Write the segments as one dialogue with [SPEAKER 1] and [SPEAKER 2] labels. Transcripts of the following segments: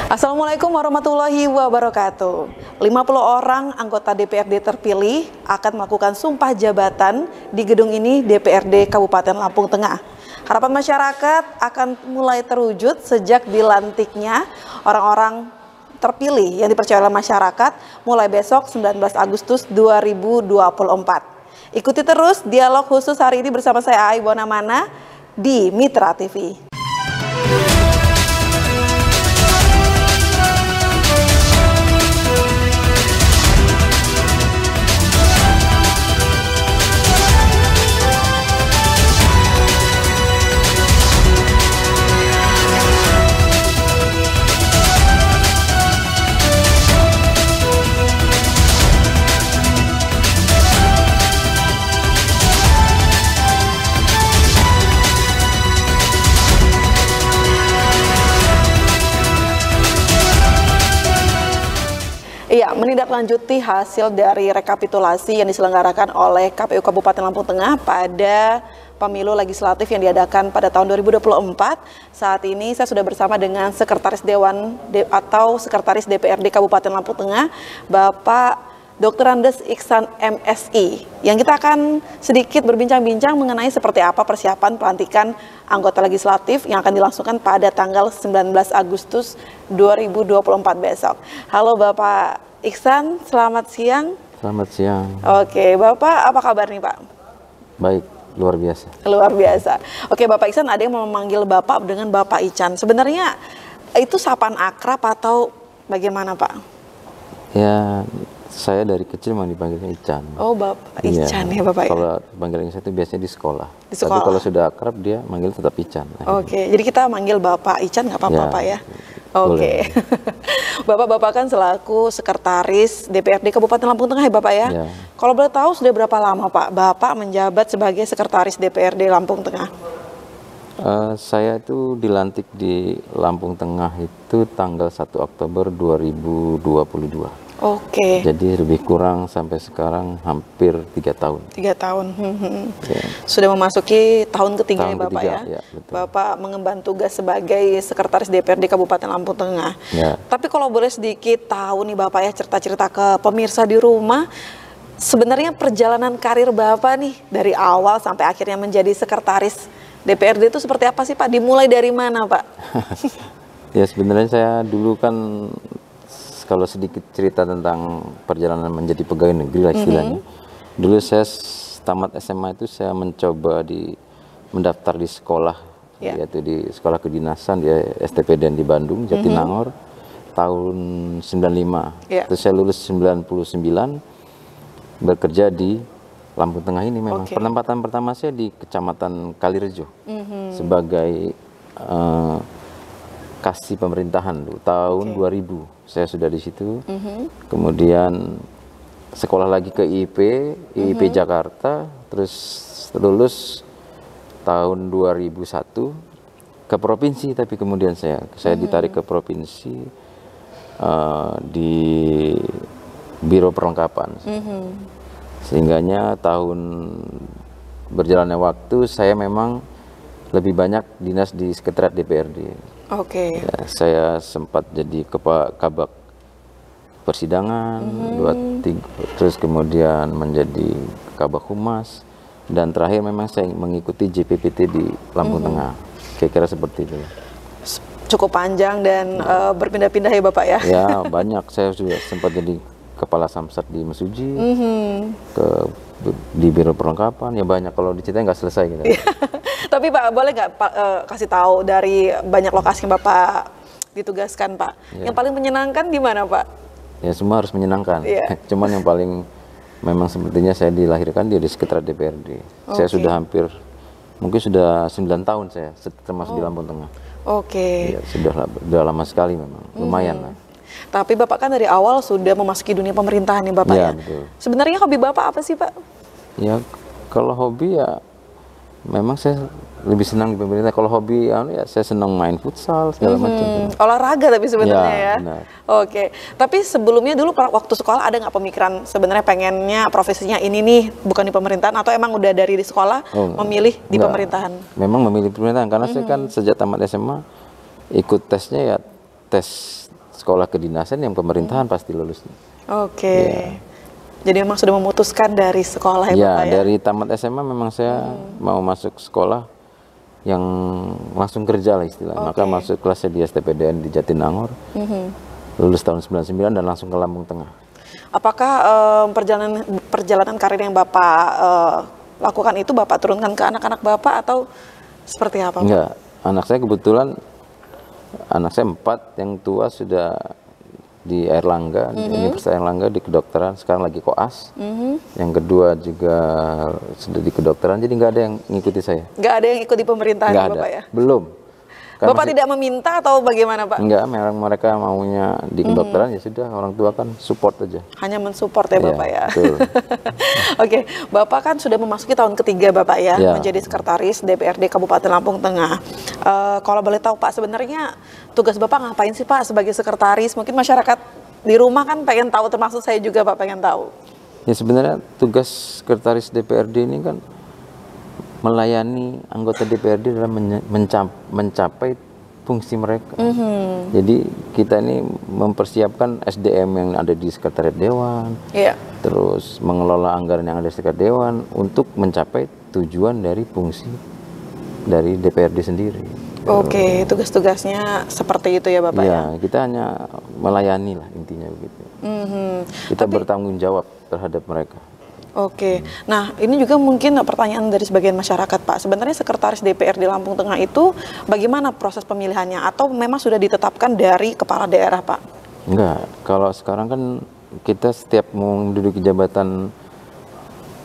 [SPEAKER 1] Assalamualaikum warahmatullahi wabarakatuh. 50 orang anggota DPRD terpilih akan melakukan sumpah jabatan di gedung ini DPRD Kabupaten Lampung Tengah. Harapan masyarakat akan mulai terwujud sejak dilantiknya orang-orang terpilih yang dipercaya oleh masyarakat mulai besok 19 Agustus 2024. Ikuti terus dialog khusus hari ini bersama saya Ai Bonamana di Mitra TV. Iya, menindaklanjuti hasil dari rekapitulasi yang diselenggarakan oleh KPU Kabupaten Lampung Tengah pada pemilu legislatif yang diadakan pada tahun 2024. Saat ini saya sudah bersama dengan Sekretaris Dewan atau Sekretaris DPRD Kabupaten Lampung Tengah, Bapak Dr. Andes Iksan MSI, yang kita akan sedikit berbincang-bincang mengenai seperti apa persiapan pelantikan anggota legislatif yang akan dilangsungkan pada tanggal 19 Agustus 2024 besok. Halo Bapak Iksan, selamat siang.
[SPEAKER 2] Selamat siang.
[SPEAKER 1] Oke, Bapak apa kabar nih Pak?
[SPEAKER 2] Baik, luar biasa.
[SPEAKER 1] Luar biasa. Oke, Bapak Iksan, ada yang mau memanggil Bapak dengan Bapak Ican. Sebenarnya itu sapaan akrab atau bagaimana Pak?
[SPEAKER 2] Ya, saya dari kecil memang dipanggilnya Ican.
[SPEAKER 1] Oh, Bapak Ican ya Bapak ya?
[SPEAKER 2] Kalau panggilan saya itu biasanya di sekolah.
[SPEAKER 1] Di sekolah.
[SPEAKER 2] Tapi kalau sudah akrab dia manggil tetap Ican.
[SPEAKER 1] Oke, jadi kita manggil Bapak Ican nggak apa-apa
[SPEAKER 2] Ya,
[SPEAKER 1] Pak ya? Oke. Bapak-bapak kan selaku Sekretaris DPRD Kabupaten Lampung Tengah ya Bapak ya?
[SPEAKER 2] Ya.
[SPEAKER 1] Kalau boleh tahu sudah berapa lama Pak Bapak menjabat sebagai Sekretaris DPRD Lampung Tengah?
[SPEAKER 2] Saya itu dilantik di Lampung Tengah itu tanggal 1 Oktober 2022.
[SPEAKER 1] Oke.
[SPEAKER 2] Jadi lebih kurang sampai sekarang hampir 3 tahun.
[SPEAKER 1] 3 tahun.
[SPEAKER 2] Ya.
[SPEAKER 1] Sudah memasuki tahun ketiga
[SPEAKER 2] Tahun
[SPEAKER 1] ya Bapak
[SPEAKER 2] ketiga,
[SPEAKER 1] ya?
[SPEAKER 2] ya, betul.
[SPEAKER 1] Bapak mengemban tugas sebagai Sekretaris DPRD Kabupaten Lampung Tengah.
[SPEAKER 2] Ya.
[SPEAKER 1] Tapi kalau boleh sedikit tahu nih Bapak ya, cerita-cerita ke pemirsa di rumah, sebenarnya perjalanan karir Bapak nih dari awal sampai akhirnya menjadi Sekretaris DPRD itu seperti apa sih Pak? Dimulai dari mana Pak?
[SPEAKER 2] Ya sebenarnya saya dulu kan, kalau sedikit cerita tentang perjalanan menjadi pegawai negeri lah istilahnya. Dulu saya tamat SMA itu saya mencoba mendaftar di sekolah, yaitu di sekolah kedinasan di STPDN di Bandung, Jatinangor, tahun 95. Terus saya lulus 99, bekerja di Lampung Tengah ini memang. Penempatan pertama saya di Kecamatan Kalirejo sebagai kasih pemerintahan dulu, tahun 2000 saya sudah di situ. Kemudian sekolah lagi ke IIP Jakarta, terus lulus tahun 2001 ke provinsi, tapi kemudian saya ditarik ke provinsi di Biro Perlengkapan. Sehingganya tahun berjalannya waktu saya memang lebih banyak dinas di Sekretariat DPRD. Ya, saya sempat jadi Kabak Persidangan, terus kemudian menjadi Kabak Humas, dan terakhir memang saya mengikuti JPPT di Lampung Tengah. Kira-kira seperti itu.
[SPEAKER 1] Cukup panjang dan berpindah-pindah ya Bapak ya?
[SPEAKER 2] Ya banyak, saya juga sempat jadi Kepala Samsat di Mesuji, di Biro Perlengkapan, ya banyak, kalau diceritain nggak selesai gitu.
[SPEAKER 1] Tapi Pak, boleh nggak kasih tahu dari banyak lokasi yang Bapak ditugaskan Pak, yang paling menyenangkan di mana Pak?
[SPEAKER 2] Ya semua harus menyenangkan, cuman yang paling memang sepertinya saya dilahirkan di Sekretariat DPRD. Saya sudah mungkin sudah 9 tahun saya termasuk di Lampung Tengah. Ya, sudah lama sekali memang, lumayan lah.
[SPEAKER 1] Tapi Bapak kan dari awal sudah memasuki dunia pemerintahan nih Bapak ya?
[SPEAKER 2] Betul.
[SPEAKER 1] Sebenarnya hobi Bapak apa sih Pak?
[SPEAKER 2] Ya kalau hobi ya memang saya lebih senang di pemerintah. Kalau hobi ya saya senang main futsal segala macam.
[SPEAKER 1] Olahraga tapi sebenarnya ya.
[SPEAKER 2] Benar.
[SPEAKER 1] Oke. Tapi sebelumnya dulu waktu sekolah ada nggak pemikiran sebenarnya pengennya profesinya ini nih bukan di pemerintahan, atau emang udah dari di sekolah memilih di pemerintahan?
[SPEAKER 2] Memang memilih pemerintahan karena saya kan sejak tamat SMA ikut tesnya ya tes sekolah kedinasan yang pemerintahan pasti lulus.
[SPEAKER 1] Oke.
[SPEAKER 2] Ya.
[SPEAKER 1] Jadi memang sudah memutuskan dari sekolah ya,
[SPEAKER 2] Ya,
[SPEAKER 1] Bapak ya?
[SPEAKER 2] dari tamat SMA memang saya mau masuk sekolah yang langsung kerja lah istilahnya. Maka masuk kelasnya di STPDN di Jatinangor. Lulus tahun 99 dan langsung ke Lampung Tengah.
[SPEAKER 1] Apakah perjalanan karir yang Bapak lakukan itu Bapak turunkan ke anak-anak Bapak atau seperti apa, Pak?
[SPEAKER 2] Enggak, anak saya kebetulan, anak saya 4, yang tua sudah di Airlangga, di Universitas Airlangga di kedokteran, sekarang lagi koas. Yang kedua juga sudah di kedokteran, jadi nggak ada yang ngikuti saya.
[SPEAKER 1] Nggak ada yang ikut di pemerintahan
[SPEAKER 2] Nggak
[SPEAKER 1] ya, Bapak
[SPEAKER 2] ada,
[SPEAKER 1] ya?
[SPEAKER 2] belum. Kan
[SPEAKER 1] Bapak tidak meminta atau bagaimana, Pak?
[SPEAKER 2] Enggak, memang mereka maunya di kedokteran, ya sudah, orang tua kan support aja.
[SPEAKER 1] Hanya mensupport ya, Bapak ya?
[SPEAKER 2] Betul.
[SPEAKER 1] Oke, Bapak kan sudah memasuki tahun ketiga Bapak ya, menjadi sekretaris DPRD Kabupaten Lampung Tengah. Kalau boleh tahu Pak, sebenarnya tugas Bapak ngapain sih Pak sebagai sekretaris? Mungkin masyarakat di rumah kan pengen tahu, termasuk saya juga Pak pengen tahu.
[SPEAKER 2] Ya sebenarnya tugas sekretaris DPRD ini kan melayani anggota DPRD dalam mencapai fungsi mereka. Jadi kita ini mempersiapkan SDM yang ada di sekretariat dewan, terus mengelola anggaran yang ada di sekretariat dewan untuk mencapai tujuan dari fungsi dari DPRD sendiri.
[SPEAKER 1] Oke, tugas-tugasnya seperti itu ya Bapak ya?
[SPEAKER 2] Ya, kita hanya melayani lah intinya begitu. Kita bertanggung jawab terhadap mereka.
[SPEAKER 1] Oke, nah ini juga mungkin pertanyaan dari sebagian masyarakat Pak. Sebenarnya sekretaris DPRD Lampung Tengah itu bagaimana proses pemilihannya? Atau memang sudah ditetapkan dari kepala daerah Pak?
[SPEAKER 2] Enggak, kalau sekarang kan kita setiap mau menduduki jabatan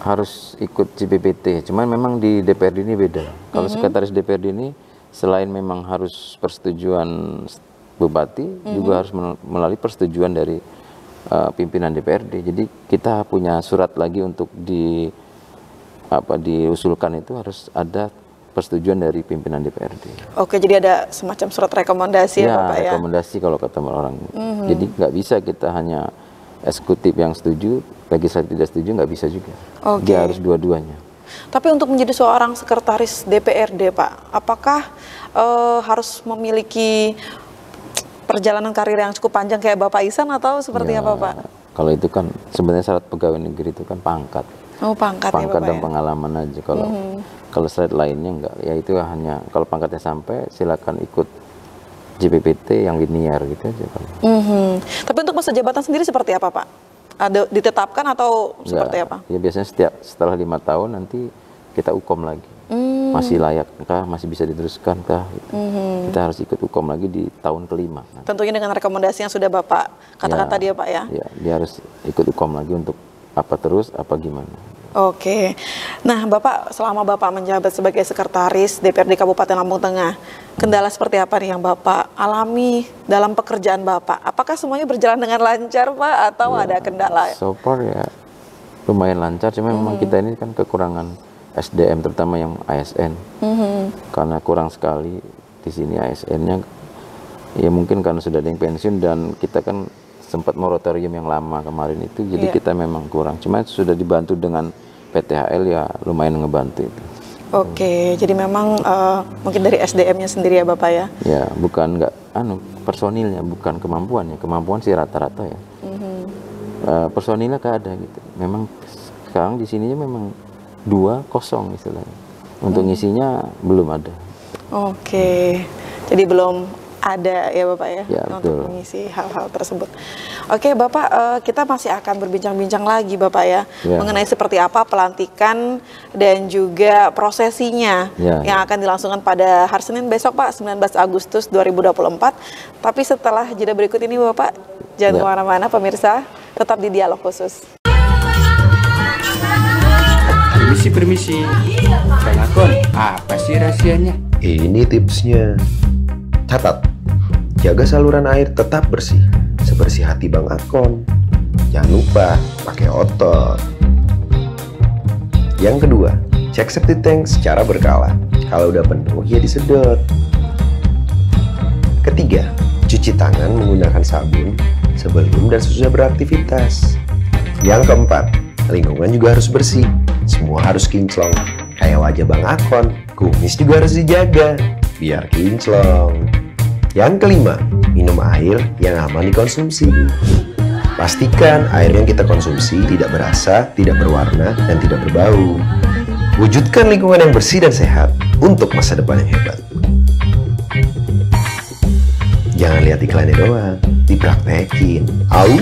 [SPEAKER 2] harus ikut CPPT. Cuman memang di DPRD ini beda. Kalau sekretaris DPRD ini selain memang harus persetujuan bupati, juga harus melalui persetujuan dari pimpinan DPRD. Jadi kita punya surat lagi untuk diusulkan, itu harus ada persetujuan dari pimpinan DPRD.
[SPEAKER 1] Oke, jadi ada semacam surat rekomendasi ya Bapak ya?
[SPEAKER 2] Rekomendasi kalau kata orang. Jadi nggak bisa kita hanya eksekutif yang setuju, legislatif tidak setuju, nggak bisa juga. Dia harus dua-duanya.
[SPEAKER 1] Tapi untuk menjadi seorang sekretaris DPRD Pak, apakah harus memiliki perjalanan karir yang cukup panjang kayak Bapak Ihsan atau seperti apa Pak?
[SPEAKER 2] Kalau itu kan sebenarnya syarat pegawai negeri itu kan pangkat.
[SPEAKER 1] Oh, pangkat ya Bapak
[SPEAKER 2] dan
[SPEAKER 1] ya?
[SPEAKER 2] pengalaman aja. Kalau syarat lainnya enggak, ya itu hanya kalau pangkatnya sampai silakan ikut JPPT yang linear gitu aja.
[SPEAKER 1] Tapi untuk masa jabatan sendiri seperti apa Pak? Ada ditetapkan atau seperti apa?
[SPEAKER 2] Ya biasanya setelah 5 tahun nanti kita ukom lagi. Masih layakkah, masih bisa diteruskan kah? Gitu. Kita harus ikut ukom lagi di tahun kelima.
[SPEAKER 1] Tentunya dengan rekomendasi yang sudah Bapak katakan tadi ya Pak ya? Ya,
[SPEAKER 2] dia harus ikut ukom lagi untuk apa terus, apa gimana.
[SPEAKER 1] Oke, nah Bapak selama Bapak menjabat sebagai sekretaris DPRD Kabupaten Lampung Tengah, kendala seperti apa nih yang Bapak alami dalam pekerjaan Bapak? Apakah semuanya berjalan dengan lancar Pak atau ada kendala?
[SPEAKER 2] So far ya lumayan lancar, cuma memang kita ini kan kekurangan SDM terutama yang ASN, karena kurang sekali di sini ASN-nya. Ya mungkin karena sudah ada yang pensiun dan kita kan sempat moratorium yang lama kemarin itu, jadi kita memang kurang. Cuma sudah dibantu dengan PTHL, ya lumayan ngebantu itu.
[SPEAKER 1] Oke, jadi memang mungkin dari SDM-nya sendiri ya Bapak ya? Ya,
[SPEAKER 2] bukan personilnya, bukan kemampuannya. Kemampuan sih rata-rata ya. Personilnya gak ada gitu. Memang sekarang di sininya memang 2 kosong istilahnya. Untuk ngisinya belum ada.
[SPEAKER 1] Oke, jadi belum ada ya Bapak ya, untuk mengisi hal-hal tersebut. Oke Bapak, kita masih akan berbincang-bincang lagi Bapak ya, mengenai seperti apa pelantikan dan juga prosesinya yang akan dilangsungkan pada hari Senin besok Pak, 19 Agustus 2024. Tapi setelah jeda berikut ini Bapak, jangan kemana-mana pemirsa, tetap di Dialog Khusus.
[SPEAKER 3] Permisi, Bang Akon, apa sih rahasianya?
[SPEAKER 4] Ini tipsnya. Catat, jaga saluran air tetap bersih, sebersih hati Bang Akon. Jangan lupa pakai otot. Yang kedua, cek septic tank secara berkala. Kalau udah penuh ya disedot. Ketiga, cuci tangan menggunakan sabun sebelum dan sesudah beraktivitas. Yang keempat, lingkungan juga harus bersih. Semua harus kinclong. Kayak wajah Bang Akon, kumis juga harus dijaga biar kinclong. Yang kelima, minum air yang aman dikonsumsi. Pastikan air yang kita konsumsi tidak berasa, tidak berwarna, dan tidak berbau. Wujudkan lingkungan yang bersih dan sehat untuk masa depan yang hebat. Jangan lihat iklannya doang, dipraktekin. Au!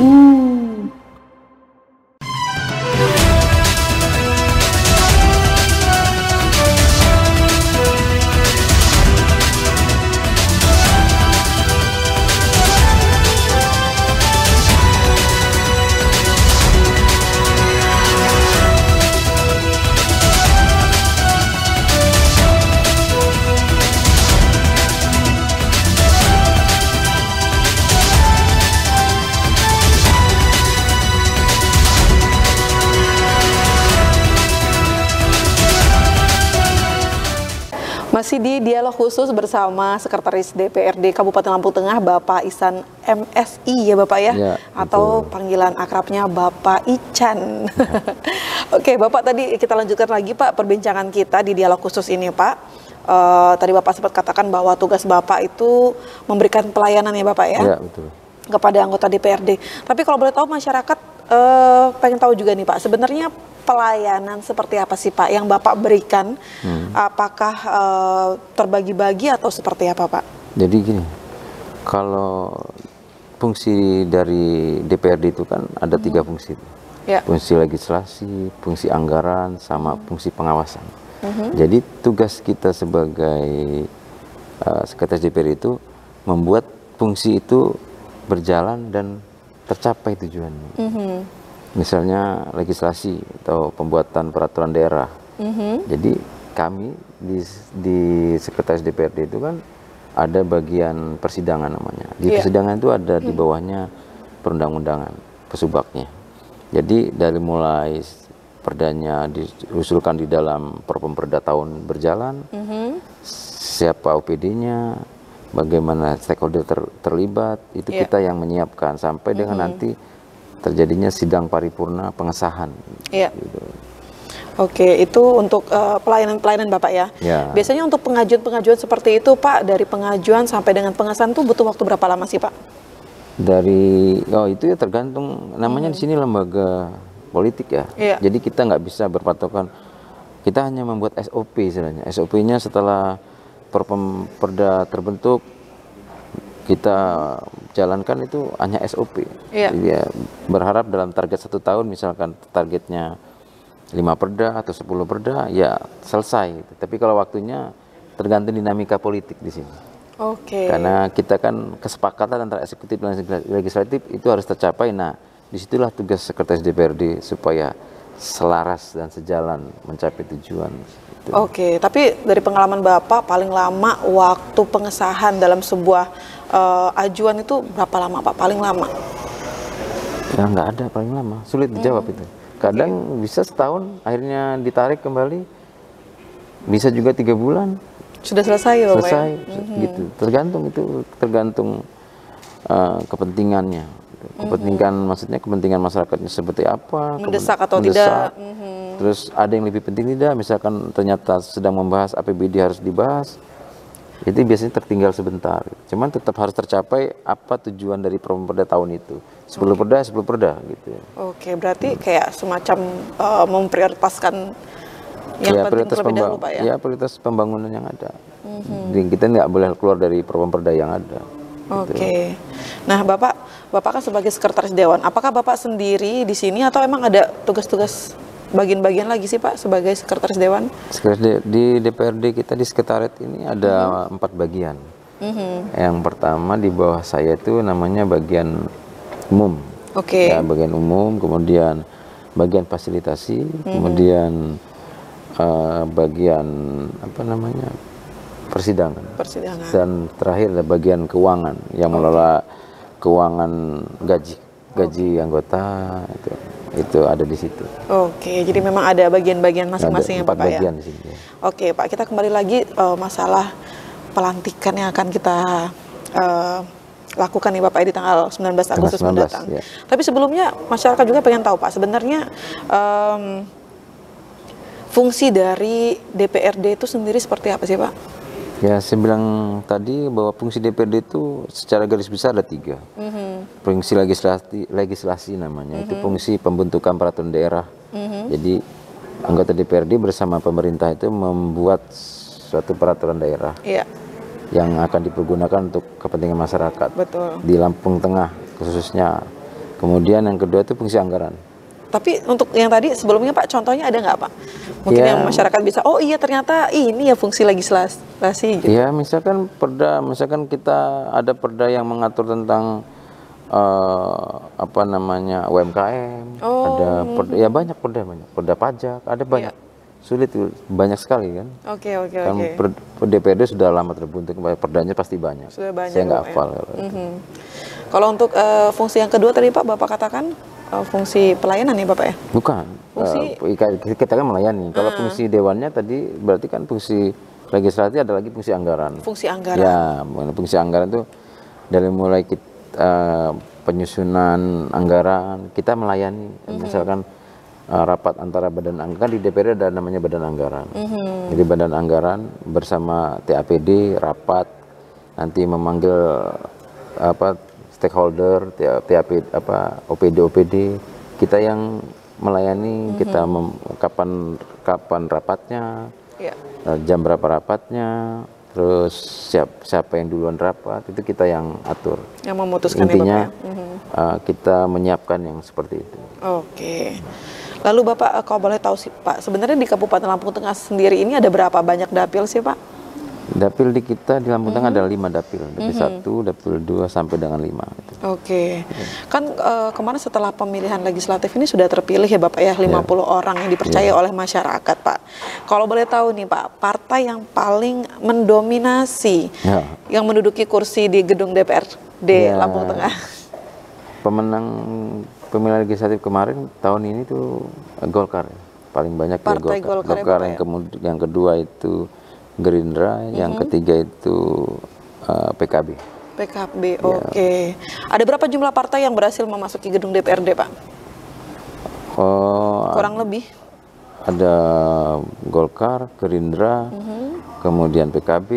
[SPEAKER 1] Masih di dialog khusus bersama Sekretaris DPRD Kabupaten Lampung Tengah, Bapak Ihsan MSI ya Bapak ya,
[SPEAKER 2] ya
[SPEAKER 1] atau
[SPEAKER 2] betul.
[SPEAKER 1] panggilan akrabnya Bapak Ican. Oke Bapak, tadi kita lanjutkan lagi Pak perbincangan kita di dialog khusus ini Pak. Tadi Bapak sempat katakan bahwa tugas Bapak itu memberikan pelayanan ya Bapak ya,
[SPEAKER 2] Ya betul.
[SPEAKER 1] kepada anggota DPRD. Tapi kalau boleh tahu masyarakat pengen tahu juga nih Pak, sebenarnya pelayanan seperti apa sih Pak yang Bapak berikan? Apakah terbagi-bagi atau seperti apa Pak?
[SPEAKER 2] Jadi gini, kalau fungsi dari DPRD itu kan ada 3 fungsi.
[SPEAKER 1] Ya.
[SPEAKER 2] Fungsi legislasi, fungsi anggaran, sama fungsi pengawasan. Jadi tugas kita sebagai Sekretaris DPRD itu membuat fungsi itu berjalan dan tercapai tujuannya. Misalnya legislasi atau pembuatan peraturan daerah. Jadi kami di Sekretaris DPRD itu kan ada bagian persidangan namanya. Di persidangan itu ada di bawahnya perundang-undangan, pesubaknya. Jadi dari mulai perdanya diusulkan di dalam Perpemperda tahun berjalan, siapa OPD-nya, bagaimana stakeholder terlibat, itu kita yang menyiapkan sampai dengan nanti terjadinya sidang paripurna pengesahan. Gitu.
[SPEAKER 1] Oke, itu untuk pelayanan-pelayanan Bapak ya. Biasanya untuk pengajuan-pengajuan seperti itu Pak, dari pengajuan sampai dengan pengesahan itu butuh waktu berapa lama sih Pak?
[SPEAKER 2] Itu ya tergantung, namanya di sini lembaga politik ya. Jadi kita nggak bisa berpatokan, kita hanya membuat SOP istilahnya. SOP-nya setelah Perpemperda terbentuk, kita jalankan itu hanya SOP. Jadi ya, berharap dalam target 1 tahun, misalkan targetnya 5 perda atau 10 perda, ya selesai. Tapi kalau waktunya tergantung dinamika politik di sini. Karena kita kan kesepakatan antara eksekutif dan legislatif itu harus tercapai. Nah, disitulah tugas Sekretaris DPRD supaya selaras dan sejalan mencapai tujuan.
[SPEAKER 1] Tapi dari pengalaman Bapak, paling lama waktu pengesahan dalam sebuah ajuan itu berapa lama Pak? Paling lama?
[SPEAKER 2] Ya nggak ada paling lama, sulit dijawab itu. Kadang bisa setahun, akhirnya ditarik kembali, bisa juga 3 bulan.
[SPEAKER 1] Sudah selesai ya Bapak?
[SPEAKER 2] Selesai, gitu. Tergantung kepentingannya. Maksudnya kepentingan masyarakatnya seperti apa,
[SPEAKER 1] mendesak atau tidak.
[SPEAKER 2] Terus ada yang lebih penting tidak, misalkan ternyata sedang membahas APBD harus dibahas, itu biasanya tertinggal sebentar. Cuman tetap harus tercapai apa tujuan dari Perpemperda tahun itu. 10 perda, 10 perda gitu.
[SPEAKER 1] Berarti kayak semacam memprioritaskan yang penting terlebih dahulu Pak ya?
[SPEAKER 2] Prioritas pembangunan yang ada. Jadi kita nggak boleh keluar dari Perpemperda yang ada. Nah Bapak kan sebagai Sekretaris Dewan, apakah Bapak sendiri di sini atau emang ada tugas-tugas bagian-bagian lagi sih Pak sebagai Sekretaris Dewan? Di DPRD kita di Sekretariat ini ada 4 bagian. Yang pertama di bawah saya itu namanya bagian umum. Ya, bagian umum, kemudian bagian fasilitasi, kemudian bagian persidangan. Dan terakhir ada bagian keuangan yang mengelola keuangan gaji anggota itu ada di situ.
[SPEAKER 1] Jadi memang ada bagian-bagian masing-masing ya Pak
[SPEAKER 2] bagian
[SPEAKER 1] ya.
[SPEAKER 2] Di sini, ya.
[SPEAKER 1] Pak, kita kembali lagi masalah pelantikan yang akan kita lakukan nih Bapak di tanggal 19 Agustus mendatang.
[SPEAKER 2] Ya.
[SPEAKER 1] Tapi sebelumnya masyarakat juga pengen tahu Pak, sebenarnya fungsi dari DPRD itu sendiri seperti apa sih Pak?
[SPEAKER 2] Ya, saya bilang tadi bahwa fungsi DPRD itu secara garis besar ada 3. Fungsi legislasi namanya, itu fungsi pembentukan peraturan daerah. Jadi anggota DPRD bersama pemerintah itu membuat suatu peraturan daerah
[SPEAKER 1] Iya,
[SPEAKER 2] yang akan dipergunakan untuk kepentingan masyarakat
[SPEAKER 1] betul.
[SPEAKER 2] di Lampung Tengah khususnya. Kemudian yang kedua itu fungsi anggaran.
[SPEAKER 1] Tapi untuk yang tadi sebelumnya Pak, contohnya ada nggak Pak? Mungkin
[SPEAKER 2] Ya.
[SPEAKER 1] yang masyarakat bisa, oh iya ternyata ini ya fungsi legislasi gitu.
[SPEAKER 2] Ya, misalkan misalkan kita ada perda yang mengatur tentang apa namanya UMKM, ada perda, ya banyak perda pajak, ada banyak. Sulit, banyak sekali kan.
[SPEAKER 1] Oke.
[SPEAKER 2] Kan DPRD sudah lama terbentuk, perdanya pasti banyak.
[SPEAKER 1] Sudah banyak,
[SPEAKER 2] Saya nggak
[SPEAKER 1] Pak, ya.
[SPEAKER 2] hafal kalau itu.
[SPEAKER 1] Kalau untuk fungsi yang kedua tadi Pak, Bapak katakan fungsi pelayanan ya Bapak ya?
[SPEAKER 2] Bukan.
[SPEAKER 1] Fungsi-
[SPEAKER 2] Kita kan melayani. Kalau fungsi dewannya tadi berarti kan fungsi legislatif, ada lagi fungsi anggaran.
[SPEAKER 1] Fungsi anggaran.
[SPEAKER 2] Ya, fungsi anggaran itu dari mulai penyusunan anggaran kita melayani. Misalkan rapat antara badan anggaran, di DPR ada namanya badan anggaran. Jadi badan anggaran bersama TAPD rapat, nanti memanggil stakeholder, TAPD, OPD, kita yang melayani, kita kapan rapatnya,
[SPEAKER 1] Iya.
[SPEAKER 2] jam berapa rapatnya, terus siapa yang duluan rapat, itu kita yang atur.
[SPEAKER 1] Yang memutuskan
[SPEAKER 2] Intinya
[SPEAKER 1] ya Bapak ya?
[SPEAKER 2] kita menyiapkan yang seperti itu.
[SPEAKER 1] Oke. Lalu Bapak kalau boleh tahu sih Pak, sebenarnya di Kabupaten Lampung Tengah sendiri ini ada berapa banyak dapil sih Pak?
[SPEAKER 2] Dapil di kita di Lampung Tengah ada 5 dapil, dapil 1, dapil 2 sampai dengan 5. Gitu.
[SPEAKER 1] Oke. Kan kemarin setelah pemilihan legislatif ini sudah terpilih ya Bapak ya 50 orang yang dipercaya oleh masyarakat Pak. Kalau boleh tahu nih Pak, partai yang paling mendominasi
[SPEAKER 2] Ya.
[SPEAKER 1] yang menduduki kursi di gedung DPRD
[SPEAKER 2] Ya.
[SPEAKER 1] Lampung Tengah.
[SPEAKER 2] Pemenang pemilihan legislatif kemarin tahun ini tuh Golkar, paling banyak
[SPEAKER 1] Partai
[SPEAKER 2] ya
[SPEAKER 1] Golkar ya,
[SPEAKER 2] Golkar.
[SPEAKER 1] Bapak,
[SPEAKER 2] Yang kedua itu Gerindra, yang ketiga itu PKB.
[SPEAKER 1] PKB, oke. Ada berapa jumlah partai yang berhasil memasuki gedung DPRD Pak? Kurang lebih?
[SPEAKER 2] Ada Golkar, Gerindra, kemudian PKB,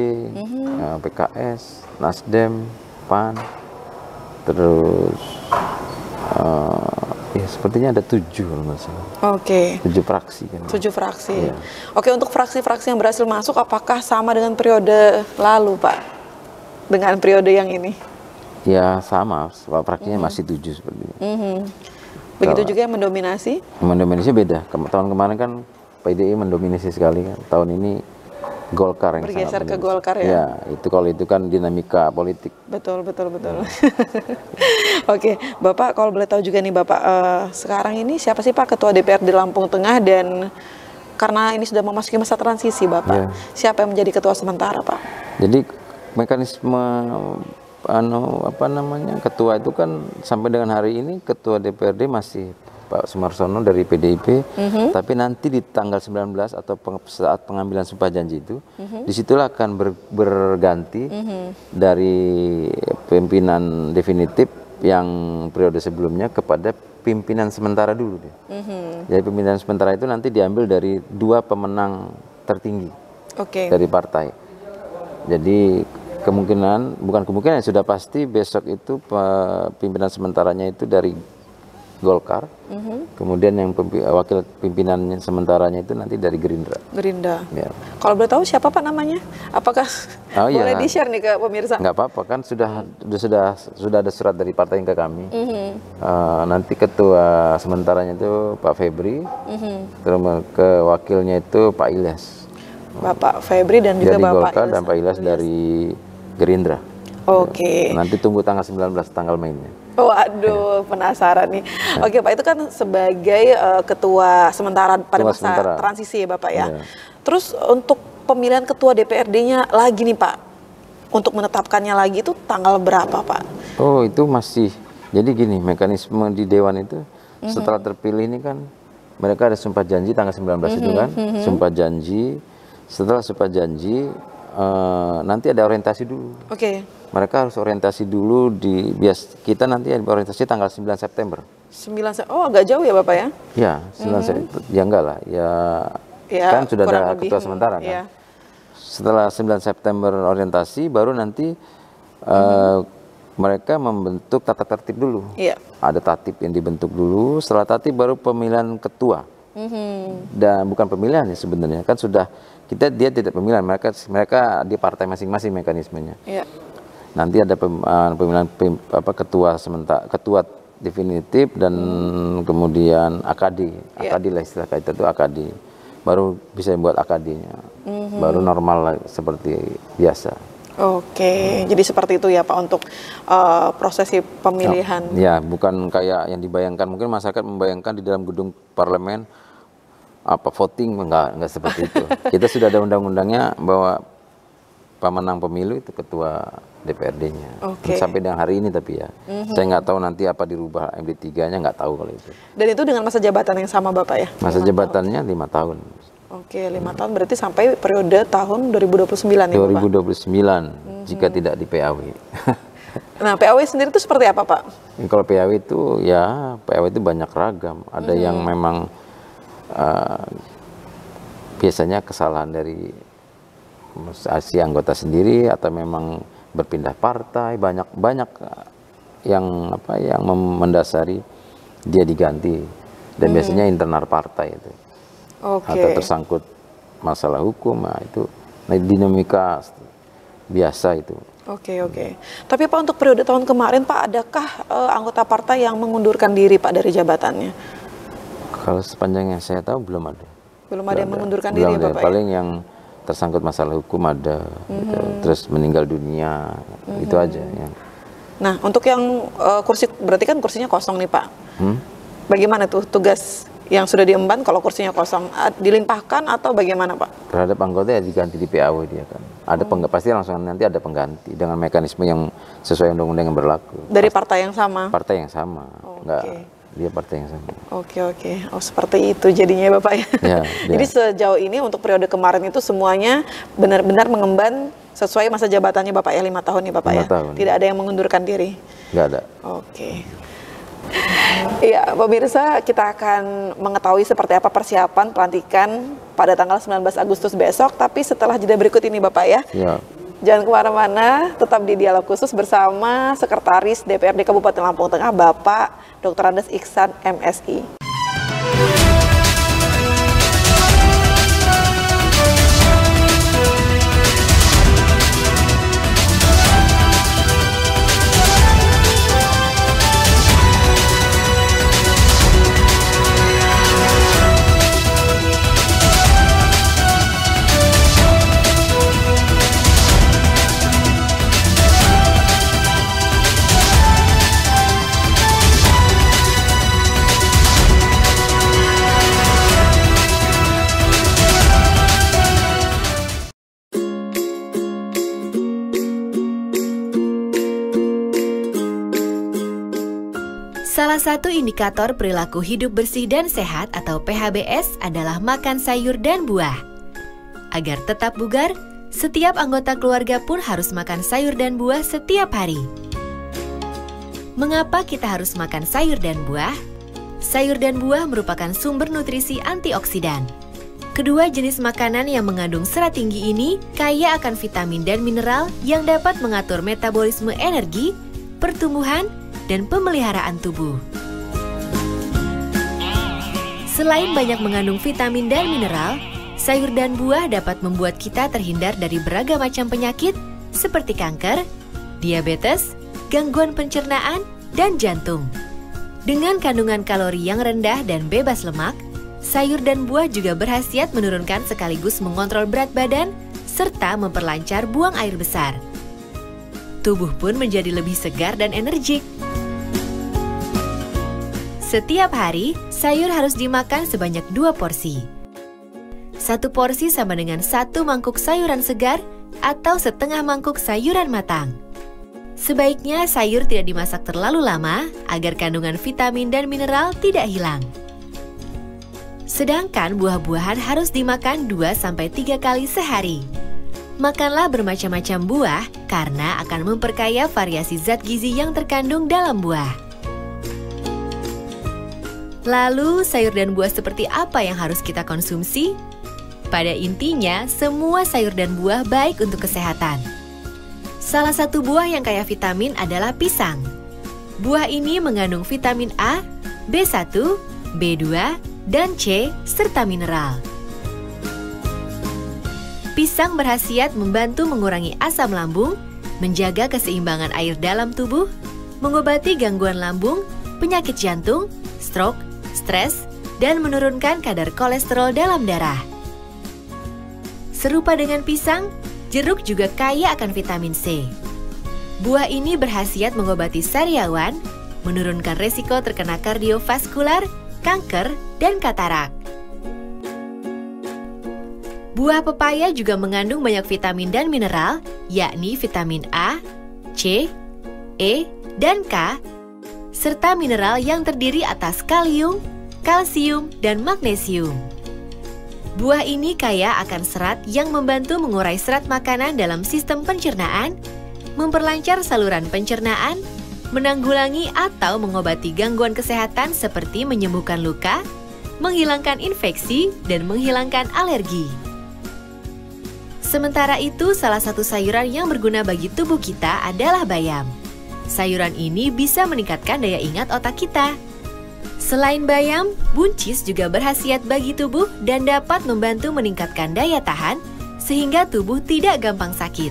[SPEAKER 2] PKS, Nasdem, PAN, terus ya sepertinya ada 7 kalau nggak salah.
[SPEAKER 1] Oke.
[SPEAKER 2] 7 fraksi kan.
[SPEAKER 1] 7 fraksi.
[SPEAKER 2] Iya.
[SPEAKER 1] Oke, untuk fraksi-fraksi yang berhasil masuk, apakah sama dengan periode lalu, Pak? Dengan periode yang ini?
[SPEAKER 2] Ya sama, fraksinya masih 7 seperti ini.
[SPEAKER 1] Begitu juga yang mendominasi?
[SPEAKER 2] Mendominasi beda. Tahun kemarin kan PDI mendominasi sekali kan. Tahun ini Golkar yang
[SPEAKER 1] Bergeser
[SPEAKER 2] sangat
[SPEAKER 1] ke
[SPEAKER 2] mendominasi.
[SPEAKER 1] Golkar ya?
[SPEAKER 2] Ya, itu kalau itu kan dinamika politik.
[SPEAKER 1] Betul. Oke, Bapak kalau boleh tahu juga nih Bapak, sekarang ini siapa sih Pak Ketua DPRD Lampung Tengah, dan karena ini sudah memasuki masa transisi Bapak,
[SPEAKER 2] Ya.
[SPEAKER 1] siapa yang menjadi ketua sementara Pak?
[SPEAKER 2] Jadi mekanisme ketua itu kan sampai dengan hari ini ketua DPRD masih Pak Sumarsono dari PDIP, tapi nanti di tanggal 19 atau saat pengambilan sumpah janji itu, disitulah akan berganti dari pimpinan definitif yang periode sebelumnya kepada pimpinan sementara dulu. Jadi pimpinan sementara itu nanti diambil dari 2 pemenang tertinggi
[SPEAKER 1] Oke.
[SPEAKER 2] dari partai. Jadi bukan kemungkinan, sudah pasti besok itu pimpinan sementaranya itu dari Golkar, kemudian yang wakil pimpinan sementaranya itu nanti dari Gerindra.
[SPEAKER 1] Ya. Kalau boleh tahu siapa Pak namanya? Apakah boleh di-share nih ke pemirsa?
[SPEAKER 2] Nggak apa-apa, kan sudah ada surat dari partai yang ke kami. Nanti ketua sementaranya itu Pak Febri, terus ke wakilnya itu Pak Ilyas.
[SPEAKER 1] Bapak Febri dan juga
[SPEAKER 2] Dari
[SPEAKER 1] Bapak
[SPEAKER 2] Golkar dan Pak Ilyas dari Gerindra.
[SPEAKER 1] Oke.
[SPEAKER 2] Nanti tunggu tanggal 19, tanggal mainnya.
[SPEAKER 1] Waduh, penasaran nih. Oke Pak, itu kan sebagai ketua sementara pada masa transisi ya Bapak ya. Terus untuk pemilihan ketua DPRD-nya lagi nih Pak, untuk menetapkannya lagi itu tanggal berapa Pak?
[SPEAKER 2] Oh, itu masih, jadi gini, mekanisme di Dewan itu setelah terpilih ini kan mereka ada sumpah janji tanggal 19 itu kan, sumpah janji. Setelah sumpah janji nanti ada orientasi dulu.
[SPEAKER 1] Oke.
[SPEAKER 2] Mereka harus orientasi dulu kita nanti orientasi tanggal 9 September.
[SPEAKER 1] 9 Oh, agak jauh ya Bapak ya?
[SPEAKER 2] Ya, 9 September. Ya enggak lah. Ya kan sudah ada ketua sementara kan.
[SPEAKER 1] Ya.
[SPEAKER 2] setelah 9 September orientasi baru nanti mereka membentuk tata tertib dulu.
[SPEAKER 1] Iya.
[SPEAKER 2] Ada tatip yang dibentuk dulu, setelah tatip baru pemilihan ketua. Dan bukan pemilihan ya sebenarnya, kan sudah dia tidak pemilihan, mereka di partai masing-masing mekanismenya.
[SPEAKER 1] Iya.
[SPEAKER 2] Nanti ada pemilihan ketua definitif dan kemudian AKD lah istilah kita itu AKD, baru bisa buat AKD-nya, baru normal seperti biasa.
[SPEAKER 1] Oke, jadi seperti itu ya Pak untuk prosesi pemilihan.
[SPEAKER 2] Ya, bukan kayak yang dibayangkan, mungkin masyarakat membayangkan di dalam gedung parlemen voting, enggak seperti itu. Kita sudah ada undang-undangnya bahwa pemenang pemilu itu ketua DPRD-nya. Sampai dengan hari ini tapi ya. Saya nggak tahu nanti apa dirubah MD3-nya, nggak tahu kalau itu.
[SPEAKER 1] Dan itu dengan masa jabatan yang sama Bapak ya?
[SPEAKER 2] Masa jabatannya 5 tahun.
[SPEAKER 1] Oke, 5 tahun berarti sampai periode tahun 2029 ya Pak?
[SPEAKER 2] 2029 jika tidak di PAW.
[SPEAKER 1] Nah, PAW sendiri itu seperti apa Pak?
[SPEAKER 2] Kalau PAW itu banyak ragam. Ada yang memang biasanya kesalahan dari si anggota sendiri atau memang berpindah partai, banyak yang mendasari dia diganti, dan biasanya internal partai itu. Atau tersangkut masalah hukum, itu dinamika biasa itu.
[SPEAKER 1] Oke. Tapi Pak untuk periode tahun kemarin Pak, adakah anggota partai yang mengundurkan diri Pak dari jabatannya?
[SPEAKER 2] Kalau sepanjang yang saya tahu belum ada.
[SPEAKER 1] Belum ada yang mengundurkan diri ya Bapak?
[SPEAKER 2] Paling yang tersangkut masalah hukum ada, gitu. Terus meninggal dunia, itu aja. Ya.
[SPEAKER 1] Nah, untuk yang kursi, berarti kan kursinya kosong nih Pak. Bagaimana tuh tugas yang sudah diemban kalau kursinya kosong? Dilimpahkan atau bagaimana Pak?
[SPEAKER 2] Terhadap anggota ya diganti di PAW dia kan. Ada pasti langsung nanti ada pengganti dengan mekanisme yang sesuai undang-undang yang berlaku.
[SPEAKER 1] Dari partai yang sama? Partai
[SPEAKER 2] yang sama. Dia partai yang sama.
[SPEAKER 1] Oke. Oh seperti itu jadinya Bapak ya. Jadi sejauh ini untuk periode kemarin itu semuanya benar-benar mengemban sesuai masa jabatannya Bapak ya, 5 tahun ya Bapak
[SPEAKER 2] 5 tahun.
[SPEAKER 1] Tidak ada yang mengundurkan diri?
[SPEAKER 2] Nggak ada.
[SPEAKER 1] Oke. Iya, pemirsa, kita akan mengetahui seperti apa persiapan pelantikan pada tanggal 19 Agustus besok, tapi setelah jeda berikut ini Bapak ya. Jangan kemana-mana, tetap di Dialog Khusus bersama Sekretaris DPRD Kabupaten Lampung Tengah, Bapak Dr. Andes Iksan, MSI.
[SPEAKER 5] Salah satu indikator perilaku hidup bersih dan sehat atau PHBS adalah makan sayur dan buah. Agar tetap bugar, setiap anggota keluarga pun harus makan sayur dan buah setiap hari. Mengapa kita harus makan sayur dan buah? Sayur dan buah merupakan sumber nutrisi antioksidan. Kedua jenis makanan yang mengandung serat tinggi ini kaya akan vitamin dan mineral yang dapat mengatur metabolisme energi, pertumbuhan, dan pemeliharaan tubuh. Selain banyak mengandung vitamin dan mineral, sayur dan buah dapat membuat kita terhindar dari beragam macam penyakit seperti kanker, diabetes, gangguan pencernaan, dan jantung. Dengan kandungan kalori yang rendah dan bebas lemak, sayur dan buah juga berkhasiat menurunkan sekaligus mengontrol berat badan serta memperlancar buang air besar. Tubuh pun menjadi lebih segar dan energik. Setiap hari, sayur harus dimakan sebanyak 2 porsi. 1 porsi sama dengan 1 mangkuk sayuran segar atau setengah mangkuk sayuran matang. Sebaiknya sayur tidak dimasak terlalu lama agar kandungan vitamin dan mineral tidak hilang. Sedangkan buah-buahan harus dimakan 2-3 kali sehari. Makanlah bermacam-macam buah karena akan memperkaya variasi zat gizi yang terkandung dalam buah. Lalu, sayur dan buah seperti apa yang harus kita konsumsi? Pada intinya, semua sayur dan buah baik untuk kesehatan. Salah satu buah yang kaya vitamin adalah pisang. Buah ini mengandung vitamin A, B1, B2, dan C, serta mineral. Pisang berkhasiat membantu mengurangi asam lambung, menjaga keseimbangan air dalam tubuh, mengobati gangguan lambung, penyakit jantung, stroke, stres, dan menurunkan kadar kolesterol dalam darah. Serupa dengan pisang, jeruk juga kaya akan vitamin C. Buah ini berkhasiat mengobati sariawan, menurunkan resiko terkena kardiovaskular, kanker, dan katarak. Buah pepaya juga mengandung banyak vitamin dan mineral, yakni vitamin A, C, E, dan K, serta mineral yang terdiri atas kalium, kalsium, dan magnesium. Buah ini kaya akan serat yang membantu mengurai serat makanan dalam sistem pencernaan, memperlancar saluran pencernaan, menanggulangi atau mengobati gangguan kesehatan seperti menyembuhkan luka, menghilangkan infeksi, dan menghilangkan alergi. Sementara itu, salah satu sayuran yang berguna bagi tubuh kita adalah bayam. Sayuran ini bisa meningkatkan daya ingat otak kita. Selain bayam, buncis juga berkhasiat bagi tubuh dan dapat membantu meningkatkan daya tahan sehingga tubuh tidak gampang sakit.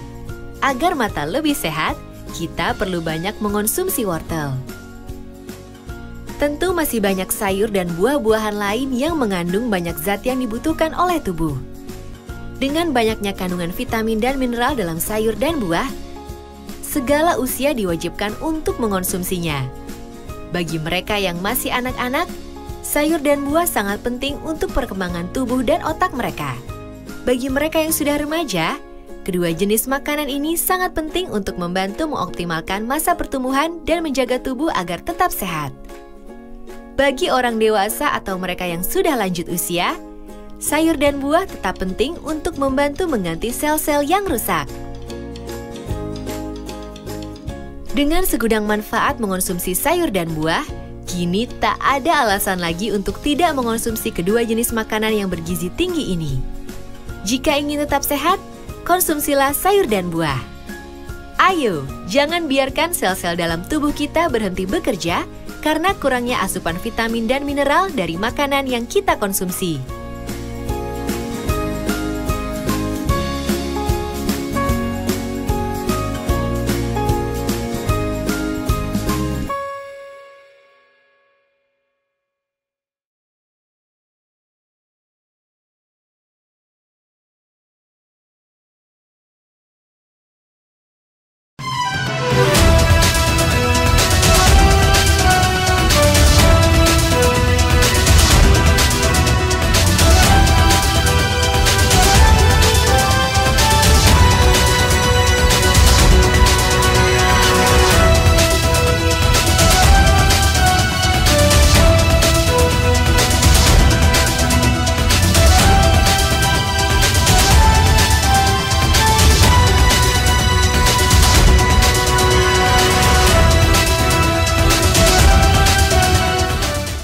[SPEAKER 5] Agar mata lebih sehat, kita perlu banyak mengonsumsi wortel. Tentu masih banyak sayur dan buah-buahan lain yang mengandung banyak zat yang dibutuhkan oleh tubuh. Dengan banyaknya kandungan vitamin dan mineral dalam sayur dan buah, segala usia diwajibkan untuk mengonsumsinya. Bagi mereka yang masih anak-anak, sayur dan buah sangat penting untuk perkembangan tubuh dan otak mereka. Bagi mereka yang sudah remaja, kedua jenis makanan ini sangat penting untuk membantu mengoptimalkan masa pertumbuhan dan menjaga tubuh agar tetap sehat. Bagi orang dewasa atau mereka yang sudah lanjut usia, sayur dan buah tetap penting untuk membantu mengganti sel-sel yang rusak. Dengan segudang manfaat mengonsumsi sayur dan buah, kini tak ada alasan lagi untuk tidak mengonsumsi kedua jenis makanan yang bergizi tinggi ini. Jika ingin tetap sehat, konsumsilah sayur dan buah. Ayo, jangan biarkan sel-sel dalam tubuh kita berhenti bekerja karena kurangnya asupan vitamin dan mineral dari makanan yang kita konsumsi.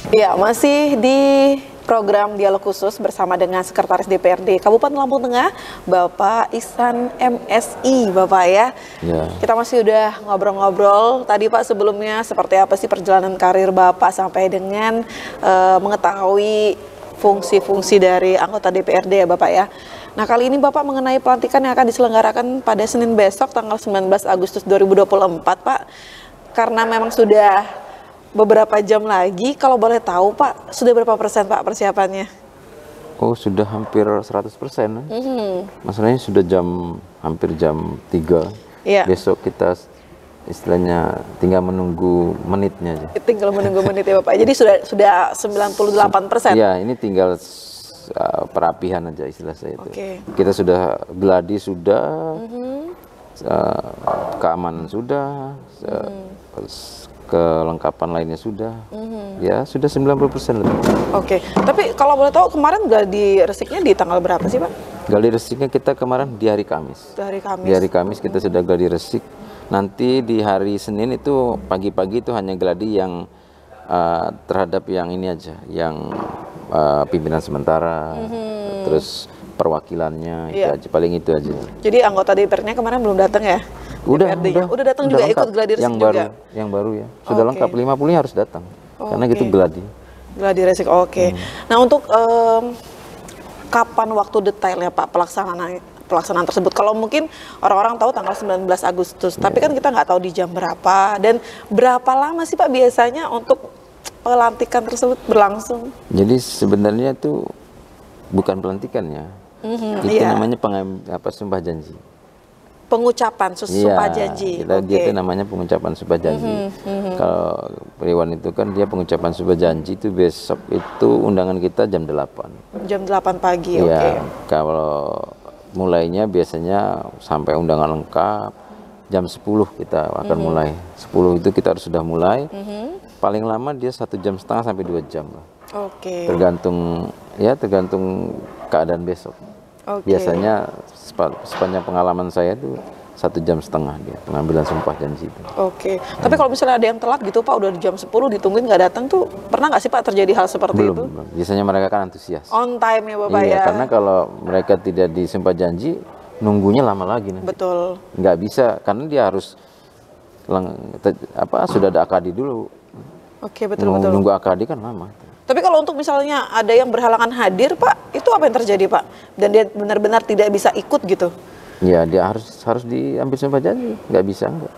[SPEAKER 1] Ya, masih di program Dialog Khusus bersama dengan Sekretaris DPRD Kabupaten Lampung Tengah, Bapak Ihsan MSI, Bapak ya.
[SPEAKER 2] Ya.
[SPEAKER 1] Kita masih udah ngobrol-ngobrol tadi Pak sebelumnya seperti apa sih perjalanan karir Bapak sampai dengan mengetahui fungsi-fungsi dari anggota DPRD ya Bapak ya. Nah kali ini Bapak mengenai pelantikan yang akan diselenggarakan pada Senin besok tanggal 19 Agustus 2024 Pak. Karena memang sudah beberapa jam lagi, kalau boleh tahu Pak, sudah berapa persen Pak persiapannya?
[SPEAKER 2] Oh, sudah hampir 100%. Masalahnya sudah hampir jam 3.
[SPEAKER 1] Iya.
[SPEAKER 2] Besok kita istilahnya tinggal menunggu menitnya aja.
[SPEAKER 1] Tinggal menunggu menit ya Bapak. Jadi sudah 98%.
[SPEAKER 2] Iya, ini tinggal perapihan aja istilah saya itu.
[SPEAKER 1] Oke.
[SPEAKER 2] Kita sudah gladi sudah, keamanan sudah, kelengkapan lainnya sudah, ya sudah 90% lebih.
[SPEAKER 1] Oke, tapi kalau boleh tahu kemarin gladi resiknya di tanggal berapa sih Pak?
[SPEAKER 2] Gladi resiknya kita kemarin di hari Kamis.
[SPEAKER 1] Di hari Kamis.
[SPEAKER 2] Di hari Kamis kita sudah gladi resik. Nanti di hari Senin itu pagi-pagi itu hanya gladi yang terhadap yang ini aja, yang pimpinan sementara, terus perwakilannya, itu
[SPEAKER 1] Iya.
[SPEAKER 2] aja, paling itu aja.
[SPEAKER 1] Jadi anggota DPR-nya kemarin belum datang ya? DPRD-nya. Udah datang juga,
[SPEAKER 2] lengkap.
[SPEAKER 1] ikut gladi resik
[SPEAKER 2] yang
[SPEAKER 1] juga?
[SPEAKER 2] baru ya, sudah
[SPEAKER 1] Oke.
[SPEAKER 2] lengkap, 50-nya harus datang, karena
[SPEAKER 1] Oke.
[SPEAKER 2] gitu gladi.
[SPEAKER 1] Gladi resik, oke. Nah untuk kapan waktu detailnya Pak pelaksanaan tersebut? Kalau mungkin orang-orang tahu tanggal 19 Agustus, tapi kan kita nggak tahu di jam berapa dan berapa lama sih Pak biasanya untuk pelantikan tersebut berlangsung?
[SPEAKER 2] Jadi sebenarnya itu bukan pelantikan ya, itu
[SPEAKER 1] iya.
[SPEAKER 2] namanya sumpah janji.
[SPEAKER 1] Pengucapan sumpah janji.
[SPEAKER 2] Dia itu namanya pengucapan sumpah janji. Kalau Dewan itu kan dia pengucapan sumpah janji itu besok itu undangan kita jam 8.
[SPEAKER 1] Jam 8 pagi,
[SPEAKER 2] Iya,
[SPEAKER 1] oke.
[SPEAKER 2] kalau mulainya biasanya sampai undangan lengkap jam 10 kita akan mulai. 10 itu kita harus sudah mulai. Paling lama dia 1,5 jam sampai 2 jam lah.
[SPEAKER 1] Oke.
[SPEAKER 2] Tergantung keadaan besok.
[SPEAKER 1] Oke.
[SPEAKER 2] Biasanya sepanjang pengalaman saya itu 1,5 jam dia pengambilan sumpah janji itu.
[SPEAKER 1] Oke. Tapi kalau misalnya ada yang telat gitu Pak, udah di jam 10 ditungguin nggak datang tuh, pernah nggak sih Pak terjadi hal seperti itu?
[SPEAKER 2] Belum. Biasanya mereka kan antusias.
[SPEAKER 1] On time ya Bapak
[SPEAKER 2] Iya,
[SPEAKER 1] ya?
[SPEAKER 2] karena kalau mereka tidak disumpah janji, nunggunya lama lagi nanti.
[SPEAKER 1] Betul.
[SPEAKER 2] Nggak bisa, karena dia harus sudah ada akadi dulu.
[SPEAKER 1] Oke, betul-betul.
[SPEAKER 2] Nunggu akadi kan lama.
[SPEAKER 1] Tapi kalau untuk misalnya ada yang berhalangan hadir Pak, itu apa yang terjadi Pak? Dan dia benar-benar tidak bisa ikut gitu?
[SPEAKER 2] Ya, dia harus diambil sumpah janji, nggak bisa enggak.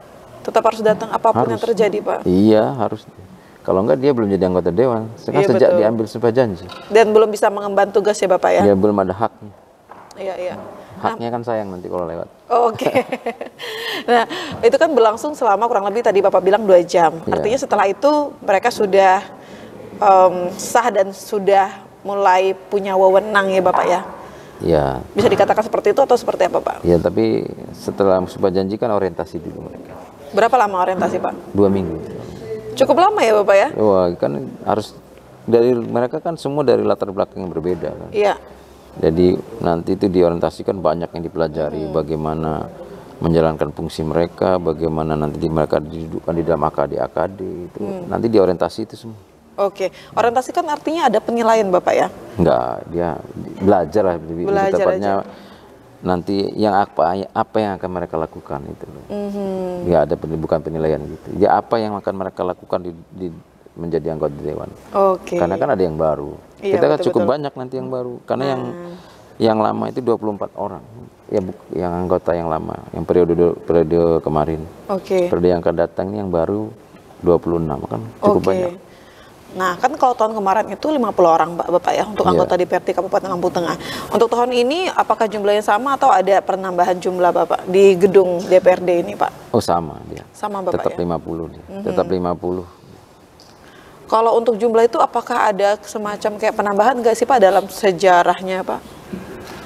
[SPEAKER 1] Tetap harus datang apapun yang terjadi Pak?
[SPEAKER 2] Iya, harus. Kalau enggak dia belum jadi anggota dewan. Sekarang
[SPEAKER 1] Iya,
[SPEAKER 2] sejak
[SPEAKER 1] betul.
[SPEAKER 2] diambil sumpah janji.
[SPEAKER 1] Dan belum bisa mengemban tugas ya Bapak ya?
[SPEAKER 2] Ya belum ada haknya.
[SPEAKER 1] Iya, iya.
[SPEAKER 2] Haknya kan sayang nanti kalau lewat.
[SPEAKER 1] Oke. Nah, itu kan berlangsung selama kurang lebih tadi Bapak bilang 2 jam.
[SPEAKER 2] Iya.
[SPEAKER 1] Artinya setelah itu mereka sudah sah dan sudah mulai punya wewenang ya Bapak ya?
[SPEAKER 2] Ya.
[SPEAKER 1] Bisa dikatakan seperti itu atau seperti apa Pak?
[SPEAKER 2] Ya, tapi setelah sumpah janji kan orientasi dulu mereka.
[SPEAKER 1] Berapa lama orientasi Pak?
[SPEAKER 2] 2 minggu.
[SPEAKER 1] Cukup lama ya Bapak ya?
[SPEAKER 2] Wah, kan harus mereka kan semua dari latar belakang yang berbeda kan.
[SPEAKER 1] Iya.
[SPEAKER 2] Jadi nanti itu diorientasikan banyak yang dipelajari, bagaimana menjalankan fungsi mereka, bagaimana nanti mereka didudukkan di dalam AKD itu. Nanti diorientasi itu semua.
[SPEAKER 1] Oke. Orientasi kan artinya ada penilaian Bapak ya?
[SPEAKER 2] Enggak, dia belajar lah lebih
[SPEAKER 1] Belajar
[SPEAKER 2] tepatnya nanti yang apa yang akan mereka lakukan itu. Ya ada bukan penilaian gitu. Ya apa yang akan mereka lakukan di menjadi anggota dewan.
[SPEAKER 1] Oke.
[SPEAKER 2] Karena kan ada yang baru.
[SPEAKER 1] Iya,
[SPEAKER 2] Kita kan
[SPEAKER 1] betul-betul.
[SPEAKER 2] cukup banyak nanti yang baru. Karena yang lama itu 24 orang. Ya yang anggota yang lama, yang periode kemarin.
[SPEAKER 1] Oke.
[SPEAKER 2] Periode yang akan datang ini yang baru 26 kan cukup
[SPEAKER 1] Oke.
[SPEAKER 2] banyak.
[SPEAKER 1] Nah, kan kalau tahun kemarin itu 50 orang Bapak ya untuk
[SPEAKER 2] Iya.
[SPEAKER 1] anggota DPRD Kabupaten Lampung Tengah. Untuk tahun ini apakah jumlahnya sama atau ada penambahan jumlah Bapak di gedung DPRD ini Pak?
[SPEAKER 2] Oh sama dia.
[SPEAKER 1] Sama Bapak
[SPEAKER 2] Tetap
[SPEAKER 1] ya?
[SPEAKER 2] 50 dia. Tetap 50.
[SPEAKER 1] Kalau untuk jumlah itu apakah ada semacam kayak penambahan nggak sih Pak dalam sejarahnya Pak?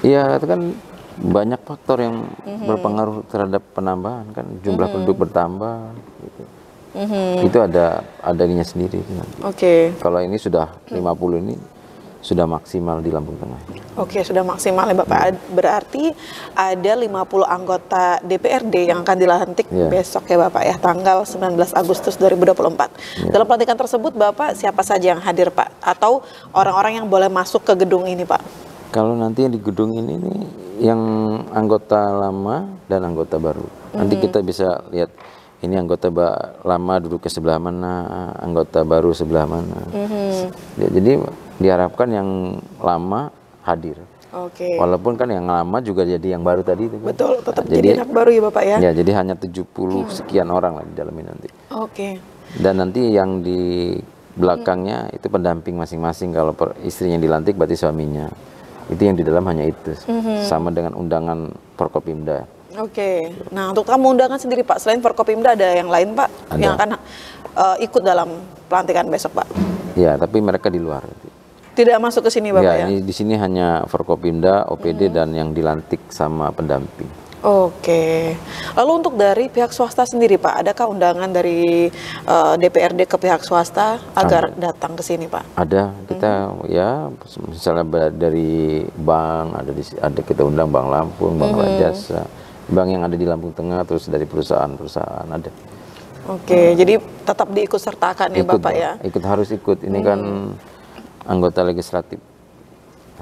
[SPEAKER 2] Iya, itu kan banyak faktor yang berpengaruh terhadap penambahan kan, jumlah penduduk bertambah gitu. Itu ada ininya sendiri kan.
[SPEAKER 1] Oke.
[SPEAKER 2] Kalau ini sudah 50 ini sudah maksimal di Lampung Tengah.
[SPEAKER 1] Oke, sudah maksimal ya Bapak. Berarti ada 50 anggota DPRD yang akan dilantik
[SPEAKER 2] Iya.
[SPEAKER 1] besok ya Bapak ya, tanggal 19 Agustus 2024. Dalam pelantikan tersebut Bapak siapa saja yang hadir Pak? Atau orang-orang yang boleh masuk ke gedung ini Pak?
[SPEAKER 2] Kalau nanti yang di gedung ini nih yang anggota lama dan anggota baru. Nanti kita bisa lihat ini anggota lama duduk ke sebelah mana, anggota baru sebelah mana. Ya, jadi diharapkan yang lama hadir.
[SPEAKER 1] Oke.
[SPEAKER 2] Walaupun kan yang lama juga jadi yang baru tadi itu kan.
[SPEAKER 1] Betul, tetap
[SPEAKER 2] Nah,
[SPEAKER 1] jadi anak baru ya Bapak ya?
[SPEAKER 2] Ya, jadi hanya 70 sekian orang lah di dalam ini nanti.
[SPEAKER 1] Oke.
[SPEAKER 2] Dan nanti yang di belakangnya itu pendamping masing-masing. Kalau istrinya yang dilantik berarti suaminya. Itu yang di dalam hanya itu. Sama dengan undangan Forkopimda.
[SPEAKER 1] Oke. Nah, untuk tamu undangan sendiri Pak, selain Forkopimda ada yang lain Pak
[SPEAKER 2] Ada.
[SPEAKER 1] yang akan ikut dalam pelantikan besok Pak?
[SPEAKER 2] Ya, tapi mereka di luar.
[SPEAKER 1] Tidak masuk ke sini Bapak ya?
[SPEAKER 2] Ini di sini hanya Forkopimda, OPD dan yang dilantik sama pendamping.
[SPEAKER 1] Oke. Lalu untuk dari pihak swasta sendiri Pak, adakah undangan dari DPRD ke pihak swasta agar datang ke sini Pak?
[SPEAKER 2] Ada kita ya misalnya dari bank ada kita undang Bank Lampung, Bank Rajasa, bank yang ada di Lampung Tengah, terus dari perusahaan-perusahaan ada.
[SPEAKER 1] Oke, jadi tetap diikut sertakan ya Bapak
[SPEAKER 2] Dong,
[SPEAKER 1] ya?
[SPEAKER 2] ikut harus ikut. Ini kan anggota legislatif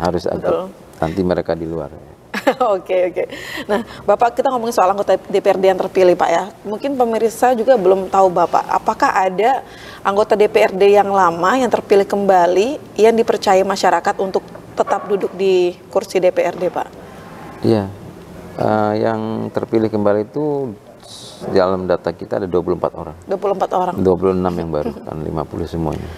[SPEAKER 2] harus nanti mereka di luar.
[SPEAKER 1] Oke. Nah, Bapak, kita ngomongin soal anggota DPRD yang terpilih, Pak ya. Mungkin pemirsa juga belum tahu Bapak, apakah ada anggota DPRD yang lama yang terpilih kembali yang dipercaya masyarakat untuk tetap duduk di kursi DPRD, Pak?
[SPEAKER 2] Iya, yang terpilih kembali itu dalam data kita ada 24 orang.
[SPEAKER 1] 24 orang.
[SPEAKER 2] 26 yang baru, kan 50 semuanya.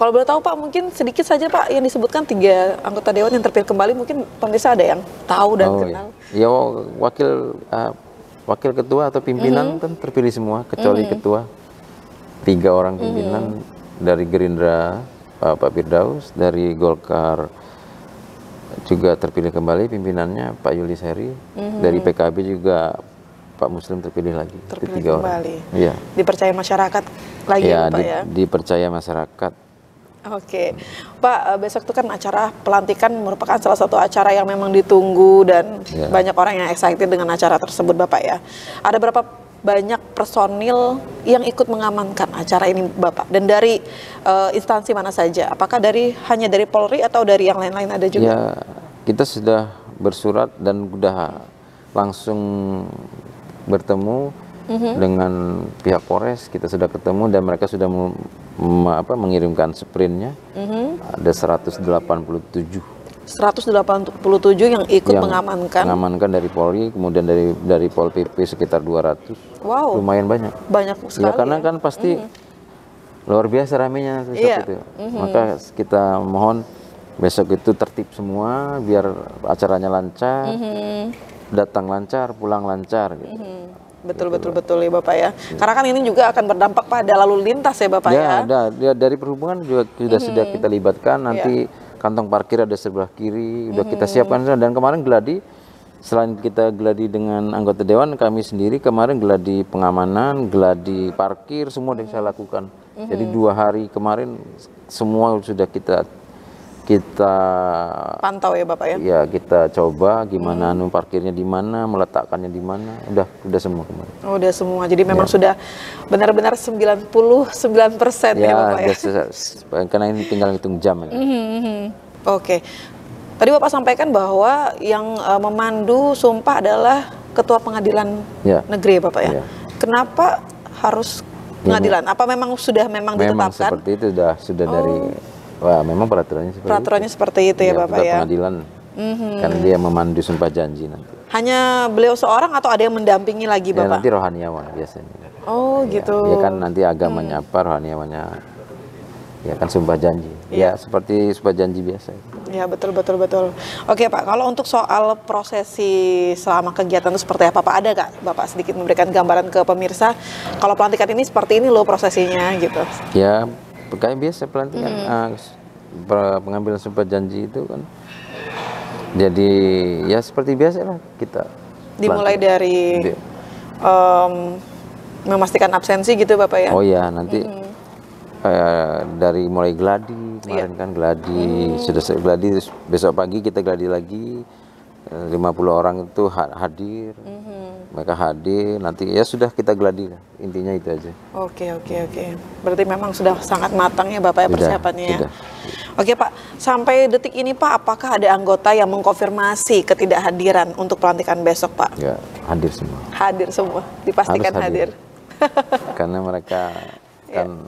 [SPEAKER 1] Kalau boleh tahu Pak, mungkin sedikit saja Pak yang disebutkan 3 anggota dewan yang terpilih kembali, mungkin pemirsa ada yang tahu dan kenal.
[SPEAKER 2] Ya, wakil ketua atau pimpinan kan terpilih semua kecuali ketua. 3 orang pimpinan dari Gerindra, Pak Firdaus, dari Golkar juga terpilih kembali pimpinannya Pak Yulis Heri, dari PKB juga Pak Muslim terpilih lagi.
[SPEAKER 1] Terpilih
[SPEAKER 2] 3 orang.
[SPEAKER 1] kembali.
[SPEAKER 2] Iya.
[SPEAKER 1] Dipercaya masyarakat lagi ya, Pak ya?
[SPEAKER 2] Dipercaya masyarakat.
[SPEAKER 1] Oke, Pak, besok itu kan acara pelantikan merupakan salah satu acara yang memang ditunggu dan banyak orang yang excited dengan acara tersebut, Bapak ya. Ada berapa banyak personil yang ikut mengamankan acara ini, Bapak? Dan dari instansi mana saja? Apakah hanya dari Polri atau dari yang lain-lain ada juga?
[SPEAKER 2] Ya, kita sudah bersurat dan sudah langsung bertemu dengan pihak Polres. Kita sudah ketemu dan mereka sudah mengirimkan sprintnya. Ada 187
[SPEAKER 1] yang ikut mengamankan
[SPEAKER 2] dari Polri, kemudian dari Pol PP sekitar 200.
[SPEAKER 1] Wow,
[SPEAKER 2] lumayan banyak
[SPEAKER 1] sekali
[SPEAKER 2] ya, karena kan pasti luar biasa ramenya itu. Maka kita mohon besok itu tertib semua biar acaranya lancar, datang lancar, pulang lancar gitu.
[SPEAKER 1] Betul ya Bapak ya. Karena kan ini juga akan berdampak pada lalu lintas ya Bapak ya.
[SPEAKER 2] Ya, dari perhubungan juga sudah kita libatkan. Nanti kantong parkir ada sebelah kiri, udah kita siapkan. Dan kemarin geladi, selain kita geladi dengan anggota dewan, kami sendiri kemarin geladi pengamanan, geladi parkir, semua yang saya lakukan. Jadi 2 hari kemarin semua sudah kita
[SPEAKER 1] pantau ya Bapak ya.
[SPEAKER 2] Ya, kita coba gimana parkirnya di mana, meletakkannya di mana. Udah semua kemarin.
[SPEAKER 1] Udah semua. Jadi memang sudah benar-benar 99% ya Bapak ya.
[SPEAKER 2] Karena ini tinggal hitung jam ya.
[SPEAKER 1] Oke. Tadi Bapak sampaikan bahwa yang memandu sumpah adalah Ketua Pengadilan Negeri ya Bapak ya. Kenapa harus pengadilan? Apa memang sudah ditetapkan?
[SPEAKER 2] Memang seperti itu sudah dari memang peraturannya seperti
[SPEAKER 1] itu ya Bapak ya.
[SPEAKER 2] Pengadilan kan dia memandu sumpah janji nanti.
[SPEAKER 1] Hanya beliau seorang atau ada yang mendampingi lagi Bapak?
[SPEAKER 2] Ya, nanti rohaniawan biasanya.
[SPEAKER 1] Oh gitu.
[SPEAKER 2] Ya kan nanti agamanya apa, rohaniawannya ya kan sumpah janji. Ya seperti sumpah janji biasa.
[SPEAKER 1] Ya betul. Oke Pak, kalau untuk soal prosesi selama kegiatan itu seperti apa Pak? Ada nggak Bapak sedikit memberikan gambaran ke pemirsa? Kalau pelantikan ini seperti ini loh prosesinya gitu.
[SPEAKER 2] Ya kayak biasa pelantikan, pengambilan sumpah janji itu kan. Jadi ya seperti biasa lah kita.
[SPEAKER 1] Dimulai dari memastikan absensi gitu Bapak ya?
[SPEAKER 2] Oh ya nanti dari mulai geladi kemarin kan geladi sudah geladi, besok pagi kita geladi lagi 50 orang itu hadir. Mereka hadir, nanti ya sudah kita geladi lah. Intinya itu aja.
[SPEAKER 1] Oke. Berarti memang sudah sangat matang ya Bapak ya persiapannya ya. Oke Pak, sampai detik ini Pak, apakah ada anggota yang mengkonfirmasi ketidakhadiran untuk pelantikan besok Pak?
[SPEAKER 2] Ya, hadir semua.
[SPEAKER 1] Hadir semua, dipastikan hadir.
[SPEAKER 2] Karena mereka kan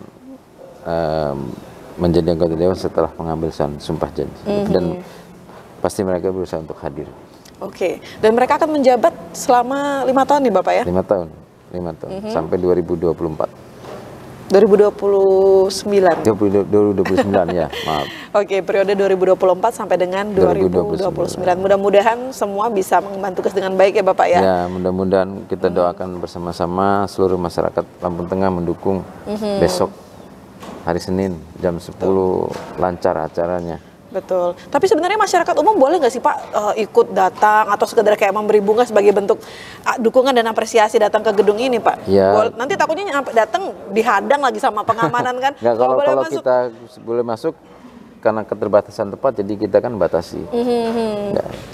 [SPEAKER 2] menjadi anggota dewan setelah mengambil sumpah janji. Dan pasti mereka berusaha untuk hadir.
[SPEAKER 1] Oke, dan mereka akan menjabat selama 5 tahun nih Bapak ya?
[SPEAKER 2] 5 tahun, sampai 2024.
[SPEAKER 1] 2029
[SPEAKER 2] ya, maaf.
[SPEAKER 1] Oke, periode 2024 sampai dengan 2029. Mudah-mudahan semua bisa mengemban tugas dengan baik ya Bapak ya?
[SPEAKER 2] Ya, mudah-mudahan kita doakan bersama-sama seluruh masyarakat Lampung Tengah mendukung besok hari Senin jam 10 lancar acaranya.
[SPEAKER 1] Betul. Tapi sebenarnya masyarakat umum boleh nggak sih Pak ikut datang atau sekedar kayak memberi bunga sebagai bentuk dukungan dan apresiasi datang ke gedung ini Pak?
[SPEAKER 2] Ya.
[SPEAKER 1] Nanti takutnya datang dihadang lagi sama pengamanan kan?
[SPEAKER 2] Nggak, kalau kita boleh masuk karena keterbatasan tempat jadi kita kan batasi.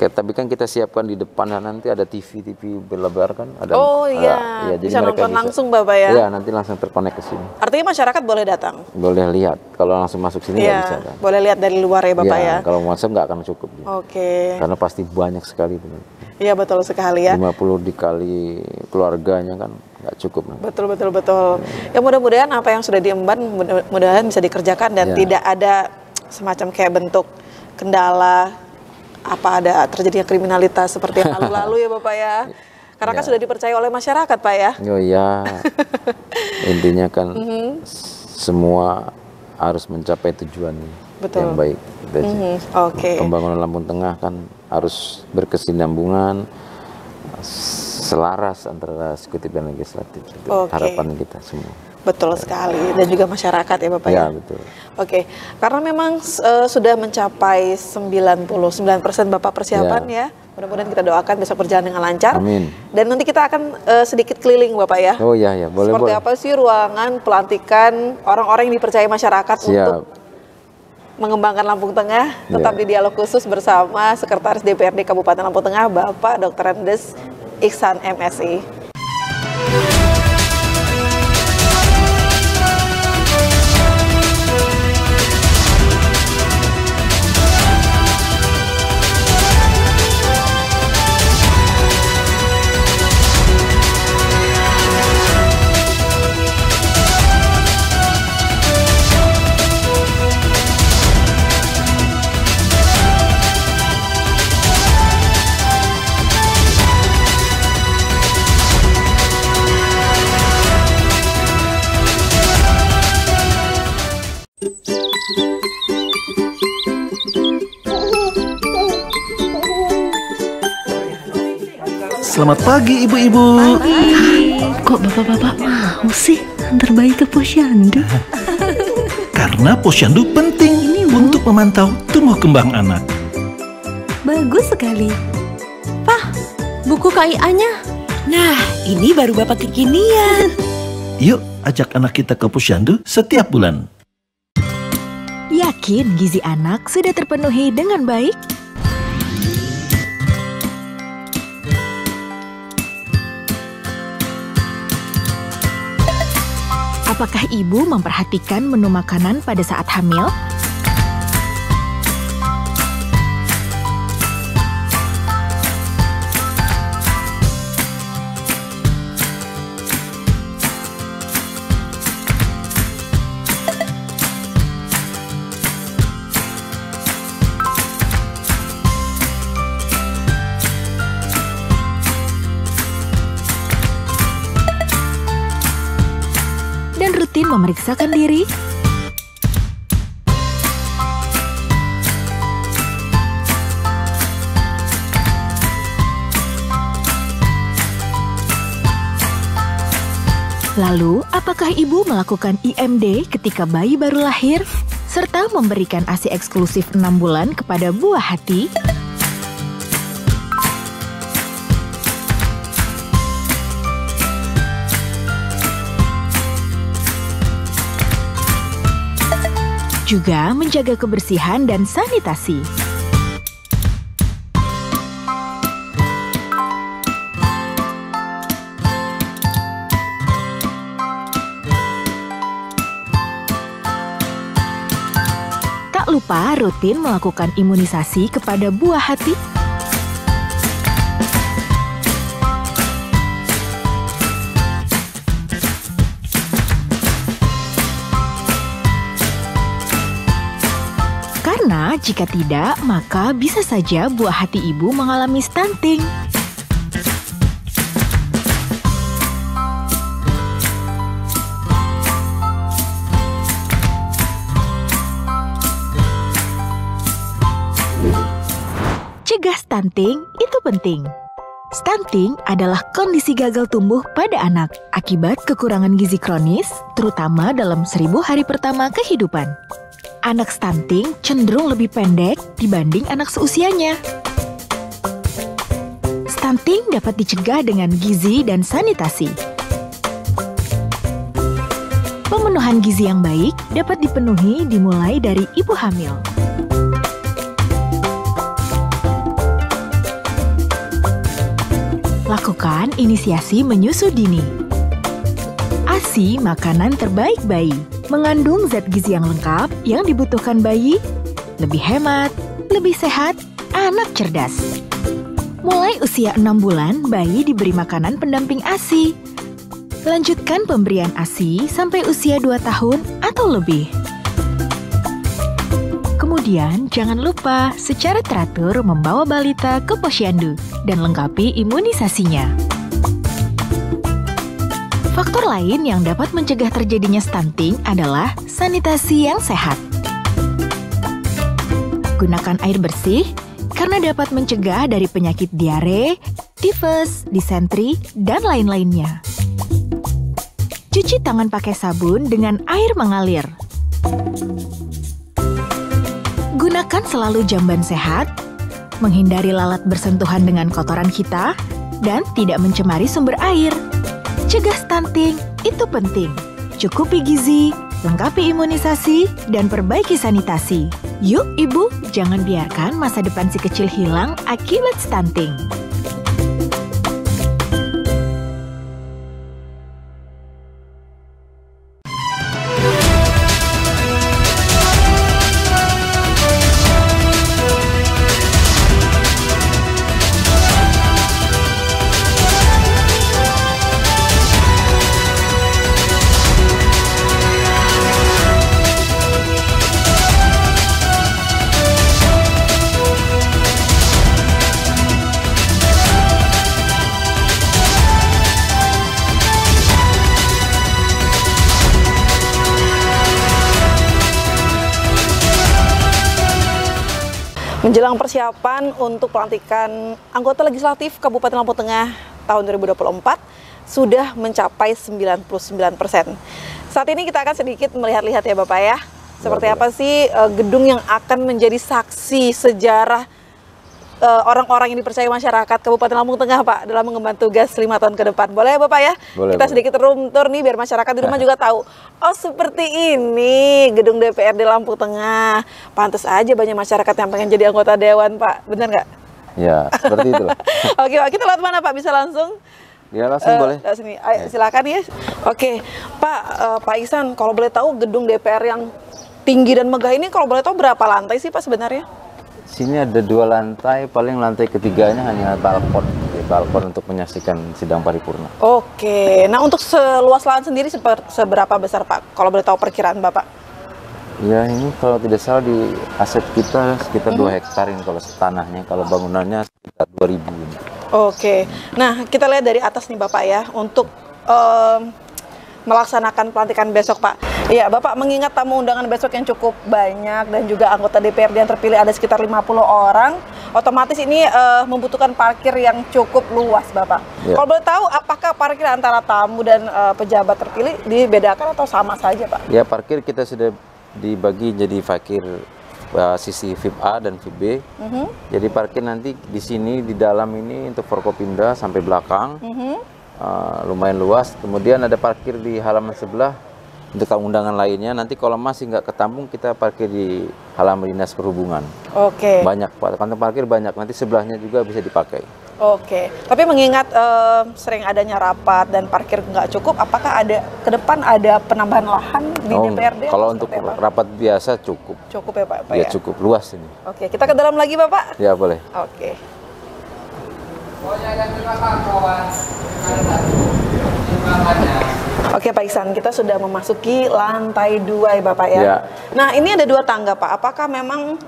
[SPEAKER 2] Tapi kan kita siapkan di depan nanti ada TV berlebar kan. Ada,
[SPEAKER 1] iya,
[SPEAKER 2] jadi
[SPEAKER 1] bisa
[SPEAKER 2] mereka
[SPEAKER 1] nonton langsung Bapak ya?
[SPEAKER 2] Iya, nanti langsung terkonek ke sini.
[SPEAKER 1] Artinya masyarakat boleh datang?
[SPEAKER 2] Boleh lihat, kalau langsung masuk sini nggak bisa kan?
[SPEAKER 1] Boleh lihat dari luar ya Bapak ya?
[SPEAKER 2] Kalau masuk nggak akan cukup.
[SPEAKER 1] Oke.
[SPEAKER 2] Karena pasti banyak sekali.
[SPEAKER 1] Iya betul sekali ya.
[SPEAKER 2] 50 dikali keluarganya kan nggak cukup.
[SPEAKER 1] Betul. Ya mudah-mudahan apa yang sudah diemban mudah-mudahan bisa dikerjakan dan tidak ada semacam kayak bentuk kendala ada terjadinya kriminalitas seperti yang lalu-lalu ya Bapak ya. Karena kan sudah dipercaya oleh masyarakat Pak ya.
[SPEAKER 2] Oh iya. Intinya kan semua harus mencapai tujuan yang baik. Pembangunan Lampung Tengah kan harus berkesinambungan, selaras antara eksekutif dan legislatif. Harapan kita semua.
[SPEAKER 1] Betul sekali, dan juga masyarakat ya Bapak ya?
[SPEAKER 2] Betul.
[SPEAKER 1] Karena memang sudah mencapai 99% Bapak persiapan ya. Mudah-mudahan kita doakan besok berjalan dengan lancar.
[SPEAKER 2] Amin.
[SPEAKER 1] Dan nanti kita akan sedikit keliling Bapak ya.
[SPEAKER 2] Oh iya, boleh.
[SPEAKER 1] Seperti apa sih ruangan pelantikan orang-orang yang dipercaya masyarakat untuk mengembangkan Lampung Tengah? Tetap di dialog khusus bersama Sekretaris DPRD Kabupaten Lampung Tengah, Bapak Dr. Andes Iksan MSI.
[SPEAKER 6] Selamat pagi ibu-ibu.
[SPEAKER 7] Kok bapak-bapak mau sih antar bayi ke posyandu?
[SPEAKER 6] Karena posyandu penting untuk memantau tumbuh kembang anak.
[SPEAKER 7] Bagus sekali. Pak, buku KIA-nya. Nah, ini baru bapak kekinian.
[SPEAKER 6] Yuk, ajak anak kita ke posyandu setiap bulan.
[SPEAKER 8] Yakin gizi anak sudah terpenuhi dengan baik? Apakah ibu memperhatikan menu makanan pada saat hamil? Rutin memeriksakan diri. Lalu, apakah ibu melakukan IMD ketika bayi baru lahir? Serta memberikan ASI eksklusif 6 bulan kepada buah hati? Juga menjaga kebersihan dan sanitasi. Tak lupa rutin melakukan imunisasi kepada buah hati. Karena jika tidak, maka bisa saja buah hati ibu mengalami stunting. Cegah stunting itu penting. Stunting adalah kondisi gagal tumbuh pada anak akibat kekurangan gizi kronis, terutama dalam 1000 hari pertama kehidupan. Anak stunting cenderung lebih pendek dibanding anak seusianya. Stunting dapat dicegah dengan gizi dan sanitasi. Pemenuhan gizi yang baik dapat dipenuhi dimulai dari ibu hamil. Lakukan inisiasi menyusu dini. ASI makanan terbaik bayi, mengandung zat gizi yang lengkap yang dibutuhkan bayi, lebih hemat, lebih sehat, anak cerdas. Mulai usia 6 bulan, bayi diberi makanan pendamping ASI. Lanjutkan pemberian ASI sampai usia 2 tahun atau lebih. Kemudian, jangan lupa secara teratur membawa balita ke posyandu dan lengkapi imunisasinya. Faktor lain yang dapat mencegah terjadinya stunting adalah sanitasi yang sehat. Gunakan air bersih karena dapat mencegah dari penyakit diare, tifus, disentri, dan lain-lainnya. Cuci tangan pakai sabun dengan air mengalir. Gunakan selalu jamban sehat, menghindari lalat bersentuhan dengan kotoran kita, dan tidak mencemari sumber air. Cegah stunting, itu penting. Cukupi gizi, lengkapi imunisasi, dan perbaiki sanitasi. Yuk ibu, jangan biarkan masa depan si kecil hilang akibat stunting.
[SPEAKER 1] Menjelang persiapan untuk pelantikan anggota legislatif Kabupaten Lampung Tengah tahun 2024 sudah mencapai 99%. Saat ini kita akan sedikit melihat-lihat ya Bapak ya. Seperti apa sih gedung yang akan menjadi saksi sejarah orang-orang yang dipercaya masyarakat Kabupaten Lampung Tengah Pak dalam mengemban tugas 5 tahun ke depan. Boleh ya Bapak ya?
[SPEAKER 2] Boleh,
[SPEAKER 1] kita sedikit room tour nih biar masyarakat di rumah juga tahu. Oh seperti ini gedung DPRD Lampung Tengah. Pantes aja banyak masyarakat yang pengen jadi anggota dewan Pak. Bener nggak?
[SPEAKER 2] Ya, seperti itu.
[SPEAKER 1] Oke Pak, kita lewat mana Pak? Bisa langsung?
[SPEAKER 2] Ya langsung boleh.
[SPEAKER 1] Sini. Ayo, silakan ya. Oke Pak, Pak Ihsan kalau boleh tahu gedung DPR yang tinggi dan megah ini kalau boleh tahu berapa lantai sih Pak sebenarnya?
[SPEAKER 2] Sini ada 2 lantai, paling lantai ketiganya hanya balkon, balkon untuk menyaksikan sidang paripurna.
[SPEAKER 1] Oke, nah untuk seluas lahan sendiri seberapa besar Pak? Kalau boleh tahu perkiraan Bapak?
[SPEAKER 2] Ya ini kalau tidak salah di aset kita sekitar 2 hektar ini kalau tanahnya, kalau bangunannya sekitar 2.000 ini.
[SPEAKER 1] Oke, nah kita lihat dari atas nih Bapak ya, untuk melaksanakan pelantikan besok Pak. Iya Bapak, mengingat tamu undangan besok yang cukup banyak dan juga anggota DPRD yang terpilih ada sekitar 50 orang, otomatis ini membutuhkan parkir yang cukup luas Bapak. Ya. Kalau boleh tahu apakah parkir antara tamu dan pejabat terpilih dibedakan atau sama saja Pak?
[SPEAKER 2] Ya parkir kita sudah dibagi jadi parkir sisi VIP A dan VIP B. Jadi parkir nanti di sini di dalam ini untuk Forkopimda sampai belakang. Lumayan luas. Kemudian ada parkir di halaman sebelah untuk tamu undangan lainnya. Nanti kalau masih nggak ketampung kita parkir di halaman dinas perhubungan. Oke. Banyak Pak, kantong parkir banyak. Nanti sebelahnya juga bisa dipakai.
[SPEAKER 1] Oke. Tapi mengingat sering adanya rapat dan parkir nggak cukup, apakah ada ke depan ada penambahan lahan di DPRD?
[SPEAKER 2] Kalau untuk rapat biasa cukup.
[SPEAKER 1] Cukup ya Pak?
[SPEAKER 2] Ya cukup luas ini.
[SPEAKER 1] Oke. Kita ke dalam lagi Bapak?
[SPEAKER 2] Ya boleh.
[SPEAKER 1] Oke. Oke Pak Ihsan, kita sudah memasuki lantai 2 ya Bapak ya. Nah ini ada 2 tangga Pak, apakah memang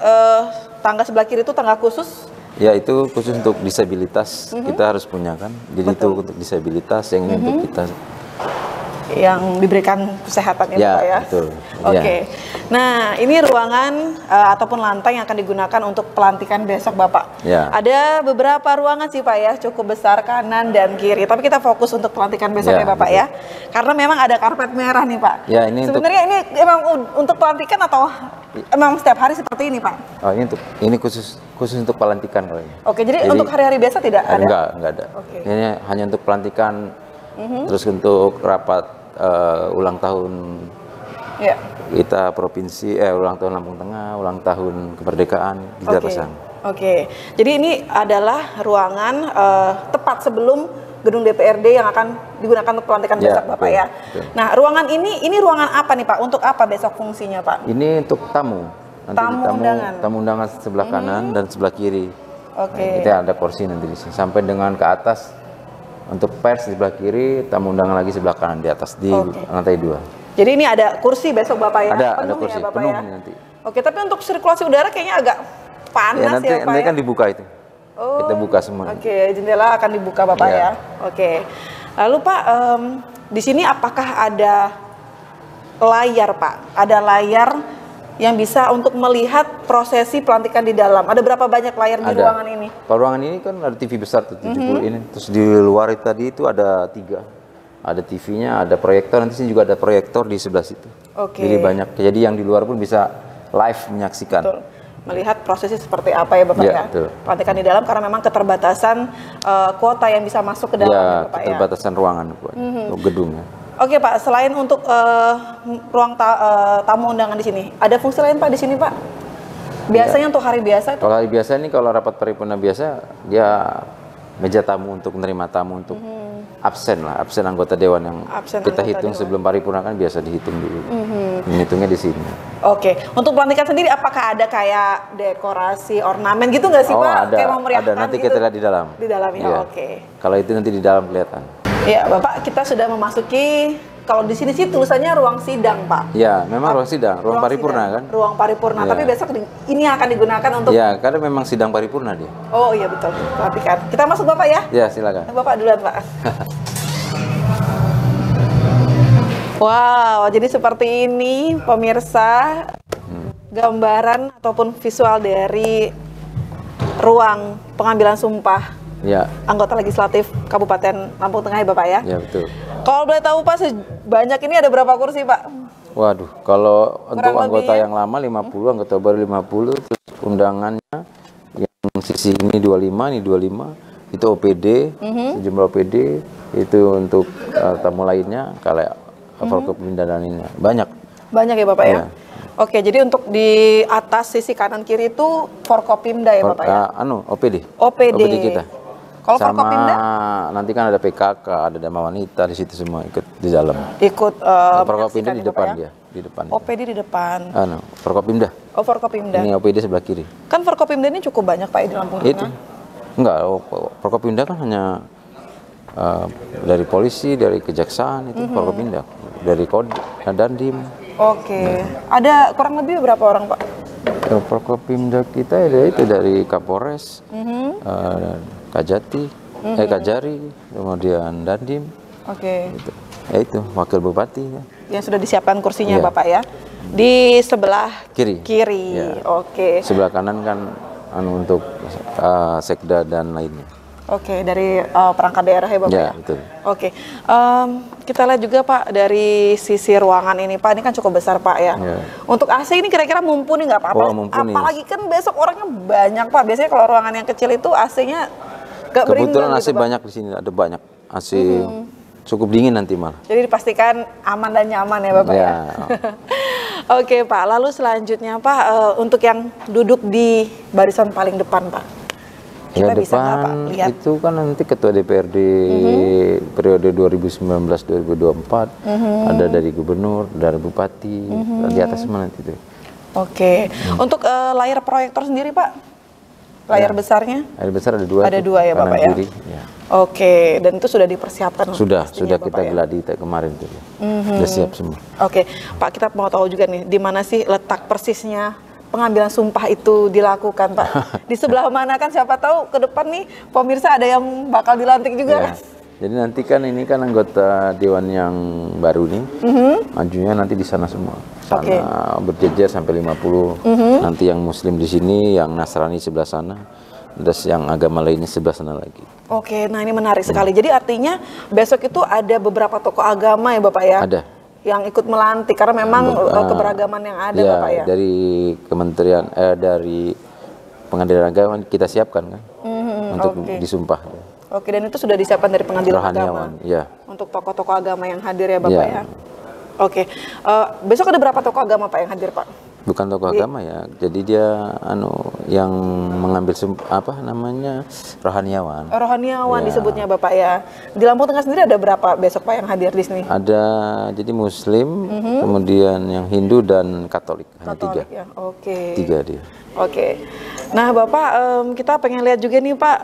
[SPEAKER 1] tangga sebelah kiri itu tangga khusus?
[SPEAKER 2] Ya itu khusus untuk disabilitas, kita harus punya kan. Jadi itu untuk disabilitas, yang ini untuk kita
[SPEAKER 1] yang diberikan kesehatan ya Bapak ya.
[SPEAKER 2] Betul.
[SPEAKER 1] Oke. Nah, ini ruangan ataupun lantai yang akan digunakan untuk pelantikan besok Bapak. Ada beberapa ruangan sih Pak ya, cukup besar kanan dan kiri. Tapi kita fokus untuk pelantikan besok ya Bapak ya. Karena memang ada karpet merah nih Pak. Ini sebenarnya ini emang untuk pelantikan atau emang setiap hari seperti ini Pak?
[SPEAKER 2] Oh, ini khusus untuk pelantikan kalau ini.
[SPEAKER 1] Oke, jadi untuk hari-hari biasa tidak ada?
[SPEAKER 2] Enggak ada. Ini hanya untuk pelantikan, terus untuk rapat ulang tahun
[SPEAKER 1] Ya.
[SPEAKER 2] kita provinsi, ulang tahun Lampung Tengah, ulang tahun kemerdekaan, kita pasang.
[SPEAKER 1] Oke, jadi ini adalah ruangan tepat sebelum gedung DPRD yang akan digunakan untuk pelantikan besok, Bapak ya.
[SPEAKER 2] Betul.
[SPEAKER 1] Nah, ruangan ini ruangan apa nih Pak? Untuk apa besok fungsinya Pak?
[SPEAKER 2] Ini untuk tamu. Nanti tamu undangan sebelah kanan dan sebelah kiri.
[SPEAKER 1] Oke.
[SPEAKER 2] Kita ada porsi nanti di sini sampai dengan ke atas. Untuk pers di sebelah kiri, tamu undangan lagi sebelah kanan di atas di lantai 2.
[SPEAKER 1] Jadi ini ada kursi besok Bapak ya?
[SPEAKER 2] Ada kursi
[SPEAKER 1] ya, Bapak
[SPEAKER 2] penuh
[SPEAKER 1] ya?
[SPEAKER 2] nanti.
[SPEAKER 1] Oke, tapi untuk sirkulasi udara kayaknya agak panas
[SPEAKER 2] Ya, nanti
[SPEAKER 1] Pak ya?
[SPEAKER 2] kan dibuka itu. Kita buka semua.
[SPEAKER 1] Oke, jendela akan dibuka Bapak ya. Oke. Lalu Pak, di sini apakah ada layar Pak? Ada layar yang bisa untuk melihat prosesi pelantikan di dalam. Ada berapa banyak layar di ruangan ini?
[SPEAKER 2] Kalau ruangan ini kan ada TV besar tuh 70 ini. Terus di luar itu tadi itu ada 3. Ada TV-nya, ada proyektor. Nanti sini juga ada proyektor di sebelah situ.
[SPEAKER 1] Oke.
[SPEAKER 2] Jadi banyak. Jadi yang di luar pun bisa live menyaksikan.
[SPEAKER 1] Betul. Melihat prosesi seperti apa ya Bapak ya?
[SPEAKER 2] Betul.
[SPEAKER 1] Pelantikan di dalam karena memang keterbatasan kuota yang bisa masuk ke dalam ya, Bapak
[SPEAKER 2] keterbatasan ruangan gedungnya.
[SPEAKER 1] Oke Pak, selain untuk ruang tamu undangan di sini, ada fungsi lain Pak di sini Pak? Biasanya untuk hari biasa?
[SPEAKER 2] Kalau hari biasa ini kalau rapat paripurna biasa dia meja tamu untuk menerima tamu untuk absen anggota dewan yang kita hitung sebelum paripurna kan biasa dihitung dulu. Menghitungnya di sini.
[SPEAKER 1] Oke, untuk pelantikan sendiri apakah ada kayak dekorasi, ornamen gitu nggak sih Pak?
[SPEAKER 2] Ada,
[SPEAKER 1] kayak memeriahkan
[SPEAKER 2] ada. Nanti
[SPEAKER 1] gitu?
[SPEAKER 2] kita lihat di dalam.
[SPEAKER 1] Di dalam ya,
[SPEAKER 2] Iya.
[SPEAKER 1] oke.
[SPEAKER 2] Kalau itu nanti di dalam kelihatan.
[SPEAKER 1] Ya Bapak, kita sudah memasuki, kalau di sini sih tulisannya ruang sidang Pak.
[SPEAKER 2] Ya, memang ruang sidang, ruang paripurna
[SPEAKER 1] sidang,
[SPEAKER 2] kan?
[SPEAKER 1] Ruang paripurna,
[SPEAKER 2] Ya.
[SPEAKER 1] tapi besok ini akan digunakan untuk...
[SPEAKER 2] Ya, karena memang sidang paripurna dia.
[SPEAKER 1] Oh iya betul, pelantikan. Kita masuk Bapak ya?
[SPEAKER 2] Ya, silakan.
[SPEAKER 1] Bapak duluan Pak. Wow, jadi seperti ini pemirsa gambaran ataupun visual dari ruang pengambilan sumpah
[SPEAKER 2] Ya.
[SPEAKER 1] anggota legislatif Kabupaten Lampung Tengah ya Bapak ya?
[SPEAKER 2] Ya, betul.
[SPEAKER 1] Kalau boleh tahu Pak, sebanyak ini ada berapa kursi Pak?
[SPEAKER 2] Waduh, kalau untuk anggota
[SPEAKER 1] lebih,
[SPEAKER 2] yang lama 50, anggota baru 50, terus undangannya yang sisi ini 25, ini 25, itu OPD, sejumlah OPD, itu untuk tamu lainnya, kalau Forkopimda dan ini banyak.
[SPEAKER 1] Banyak ya Bapak ya?
[SPEAKER 2] Ya.
[SPEAKER 1] Oke, jadi untuk di atas sisi kanan kiri itu Forkopimda ya Bapak ya?
[SPEAKER 2] OPD.
[SPEAKER 1] OPD.
[SPEAKER 2] kita.
[SPEAKER 1] Kalau
[SPEAKER 2] sama
[SPEAKER 1] Forkopimda?
[SPEAKER 2] nanti kan ada PKK, ada Dharma Wanita di situ semua ikut di dalam.
[SPEAKER 1] Ikut
[SPEAKER 2] Forkopimda di
[SPEAKER 1] menyaksikan ya,
[SPEAKER 2] depan
[SPEAKER 1] Bapak ya?
[SPEAKER 2] dia, di depan.
[SPEAKER 1] OPD di depan.
[SPEAKER 2] Forkopimda.
[SPEAKER 1] Oh, Forkopimda.
[SPEAKER 2] Ini OPD sebelah kiri.
[SPEAKER 1] Kan Forkopimda ini cukup banyak Pak di Lampung
[SPEAKER 2] Itu.
[SPEAKER 1] Tengah.
[SPEAKER 2] Enggak, Forkopimda kan hanya dari polisi, dari kejaksaan itu Forkopimda, dari Dandim.
[SPEAKER 1] Oke. Ada kurang lebih berapa orang Pak?
[SPEAKER 2] Forkopimda kita ada itu dari Kapolres, Kajati, Kajari, kemudian Dandim.
[SPEAKER 1] Oke.
[SPEAKER 2] Itu. Ya itu wakil bupati ya.
[SPEAKER 1] Yang sudah disiapkan kursinya
[SPEAKER 2] Iya.
[SPEAKER 1] Bapak ya. Di sebelah
[SPEAKER 2] Kiri. Iya.
[SPEAKER 1] Oke.
[SPEAKER 2] Sebelah kanan kan untuk sekda dan lainnya.
[SPEAKER 1] Oke, dari perangkat daerah ya Bapak
[SPEAKER 2] Ya,
[SPEAKER 1] ya?
[SPEAKER 2] betul.
[SPEAKER 1] Oke, kita lihat juga Pak dari sisi ruangan ini Pak, ini kan cukup besar Pak ya.
[SPEAKER 2] Ya.
[SPEAKER 1] Untuk AC ini kira-kira mumpuni nggak Pak?
[SPEAKER 2] Oh, mumpuni.
[SPEAKER 1] Apalagi kan besok orangnya banyak Pak, biasanya kalau ruangan yang kecil itu AC-nya gak
[SPEAKER 2] Kebetulan
[SPEAKER 1] berimbang
[SPEAKER 2] AC
[SPEAKER 1] gitu, Pak.
[SPEAKER 2] banyak di sini, ada banyak AC cukup dingin nanti malah.
[SPEAKER 1] Jadi dipastikan aman dan nyaman ya Bapak ya? Oke Pak, lalu selanjutnya Pak, untuk yang duduk di barisan paling depan Pak.
[SPEAKER 2] Ya,
[SPEAKER 1] Kita bisa nggak, Pak,
[SPEAKER 2] depan
[SPEAKER 1] lihat?
[SPEAKER 2] itu kan nanti ketua DPRD periode 2019-2024, ada dari gubernur, dari bupati, di atas semua nanti itu.
[SPEAKER 1] Oke, untuk layar proyektor sendiri Pak, layar besarnya?
[SPEAKER 2] Layar besar ada 2.
[SPEAKER 1] Ada 2 ya Bapak ya?
[SPEAKER 2] Kiri, ya.
[SPEAKER 1] Oke, dan itu sudah dipersiapkan?
[SPEAKER 2] Sudah
[SPEAKER 1] pastinya,
[SPEAKER 2] kita
[SPEAKER 1] Bapak ya?
[SPEAKER 2] geladi kemarin tuh. Sudah siap semua.
[SPEAKER 1] Oke, Pak, kita mau tahu juga nih, di mana sih letak persisnya pengambilan sumpah itu dilakukan Pak? Di sebelah mana kan, siapa tahu ke depan nih pemirsa ada yang bakal dilantik juga.
[SPEAKER 2] Ya. Jadi nanti kan ini kan anggota dewan yang baru nih, majunya nanti di sana semua. Sana berjejer sampai 50. Nanti yang muslim di sini, yang Nasrani sebelah sana, terus yang agama lainnya sebelah sana lagi.
[SPEAKER 1] Oke, nah ini menarik sekali. Jadi artinya besok itu ada beberapa tokoh agama ya Bapak ya?
[SPEAKER 2] Ada.
[SPEAKER 1] Yang ikut melantik karena memang keberagaman yang ada
[SPEAKER 2] Ya,
[SPEAKER 1] Bapak ya?
[SPEAKER 2] dari kementerian, dari pengadilan agama kita siapkan kan, untuk disumpah.
[SPEAKER 1] Oke, dan itu sudah disiapkan dari pengadilan agama
[SPEAKER 2] Rohaniawan, ya.
[SPEAKER 1] untuk untuk tokoh-tokoh agama yang hadir ya Bapak
[SPEAKER 2] Ya.
[SPEAKER 1] ya. Oke, besok ada berapa tokoh agama Pak yang hadir Pak?
[SPEAKER 2] Bukan tokoh agama ya, jadi dia yang mengambil rohaniawan.
[SPEAKER 1] Rohaniawan
[SPEAKER 2] Ya.
[SPEAKER 1] disebutnya Bapak ya. Di Lampung Tengah sendiri ada berapa besok Pak yang hadir di sini?
[SPEAKER 2] Ada jadi Muslim, kemudian yang Hindu dan Katolik, hanya tiga.
[SPEAKER 1] Katolik ya. Oke.
[SPEAKER 2] Tiga dia.
[SPEAKER 1] Oke. Nah Bapak, kita pengen lihat juga nih Pak,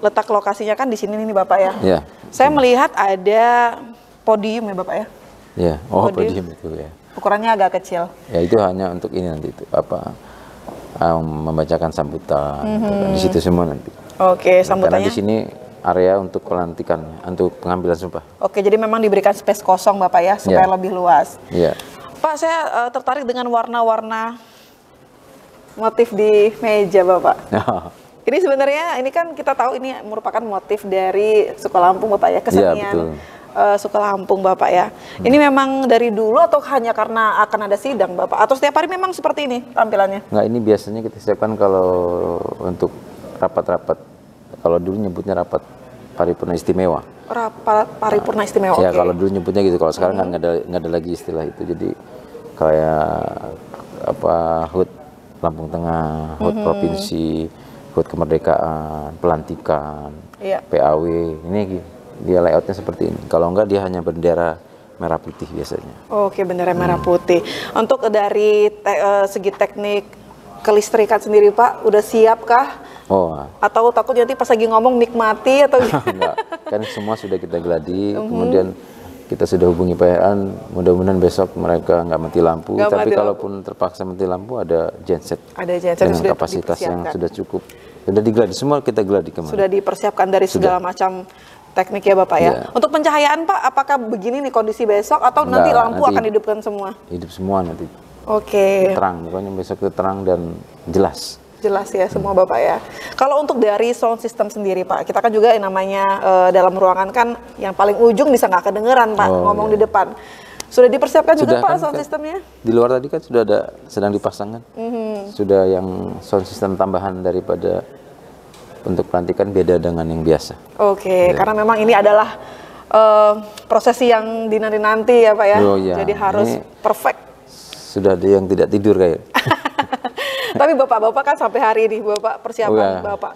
[SPEAKER 1] letak lokasinya kan di sini nih Bapak ya.
[SPEAKER 2] Ya.
[SPEAKER 1] Saya melihat ada podium ya Bapak ya.
[SPEAKER 2] Ya,
[SPEAKER 1] Podium.
[SPEAKER 2] podium itu ya.
[SPEAKER 1] Ukurannya agak kecil.
[SPEAKER 2] Ya itu hanya untuk ini nanti itu membacakan sambutan gitu kan. Di situ semua nanti.
[SPEAKER 1] Oke,
[SPEAKER 2] Karena
[SPEAKER 1] sambutannya.
[SPEAKER 2] di sini area untuk pelantikan, untuk pengambilan sumpah.
[SPEAKER 1] Oke, jadi memang diberikan space kosong Bapak ya, supaya
[SPEAKER 2] Ya.
[SPEAKER 1] lebih luas.
[SPEAKER 2] Iya.
[SPEAKER 1] Pak, saya tertarik dengan warna-warna motif di meja Bapak. Ini sebenarnya, ini kan kita tahu ini merupakan motif dari Suku Lampung Bapak ya, kesenian.
[SPEAKER 2] Iya, betul.
[SPEAKER 1] Suku Lampung Bapak ya. Ini memang dari dulu atau hanya karena akan ada sidang Bapak? Atau setiap hari memang seperti ini tampilannya?
[SPEAKER 2] Nggak, ini biasanya kita siapkan kalau untuk rapat-rapat. Kalau dulu nyebutnya rapat paripurna istimewa.
[SPEAKER 1] Rapat paripurna istimewa.
[SPEAKER 2] Ya
[SPEAKER 1] oke.
[SPEAKER 2] kalau dulu nyebutnya gitu. Kalau sekarang kan nggak ada lagi istilah itu. Jadi kayak HUT Lampung Tengah, HUT provinsi, HUT kemerdekaan, pelantikan,
[SPEAKER 1] Iya.
[SPEAKER 2] PAW. Ini dia layoutnya seperti ini. Kalau enggak dia hanya bendera merah putih biasanya.
[SPEAKER 1] Oke, bendera merah putih. Untuk dari segi teknik kelistrikan sendiri Pak, udah siapkah?
[SPEAKER 2] Oh,
[SPEAKER 1] Atau takut nanti pas lagi ngomong nikmati atau
[SPEAKER 2] enggak. Kan semua sudah kita geladi, kemudian kita sudah hubungi PLN, mudah-mudahan besok mereka nggak mati lampu.
[SPEAKER 1] Nggak
[SPEAKER 2] Tapi
[SPEAKER 1] mati
[SPEAKER 2] kalaupun terpaksa mati lampu, ada genset
[SPEAKER 1] ada genset yang
[SPEAKER 2] dengan
[SPEAKER 1] sudah
[SPEAKER 2] kapasitas yang
[SPEAKER 1] dipersiapkan.
[SPEAKER 2] sudah cukup. Sudah digeladi, semua kita geladi kemarin.
[SPEAKER 1] Sudah dipersiapkan dari segala macam teknik ya Bapak ya.
[SPEAKER 2] Iya.
[SPEAKER 1] Untuk pencahayaan Pak, apakah begini nih kondisi besok atau nanti
[SPEAKER 2] Enggak,
[SPEAKER 1] lampu
[SPEAKER 2] nanti
[SPEAKER 1] akan dihidupkan semua?
[SPEAKER 2] Hidup semua nanti.
[SPEAKER 1] Oke,
[SPEAKER 2] Terang, pokoknya besok itu terang dan jelas.
[SPEAKER 1] jelas ya semua Bapak ya. Kalau untuk dari sound system sendiri Pak, kita kan juga yang namanya dalam ruangan kan yang paling ujung bisa nggak kedengeran Pak,
[SPEAKER 2] Oh,
[SPEAKER 1] ngomong
[SPEAKER 2] iya.
[SPEAKER 1] di depan. Sudah dipersiapkan juga Pak
[SPEAKER 2] kan,
[SPEAKER 1] sound systemnya?
[SPEAKER 2] Di luar tadi kan sudah ada, sedang dipasangkan. Sudah yang sound system tambahan daripada untuk pelantikan beda dengan yang biasa.
[SPEAKER 1] Oke,
[SPEAKER 2] Iya.
[SPEAKER 1] karena memang ini adalah prosesi yang dinanti-nanti ya Pak ya.
[SPEAKER 2] Oh, iya.
[SPEAKER 1] Jadi harus
[SPEAKER 2] Ini-
[SPEAKER 1] perfect.
[SPEAKER 2] Sudah ada yang tidak tidur kayak.
[SPEAKER 1] Tapi Bapak kan sampai hari ini Bapak
[SPEAKER 2] Oh
[SPEAKER 1] persiapan
[SPEAKER 2] ya,
[SPEAKER 1] Bapak.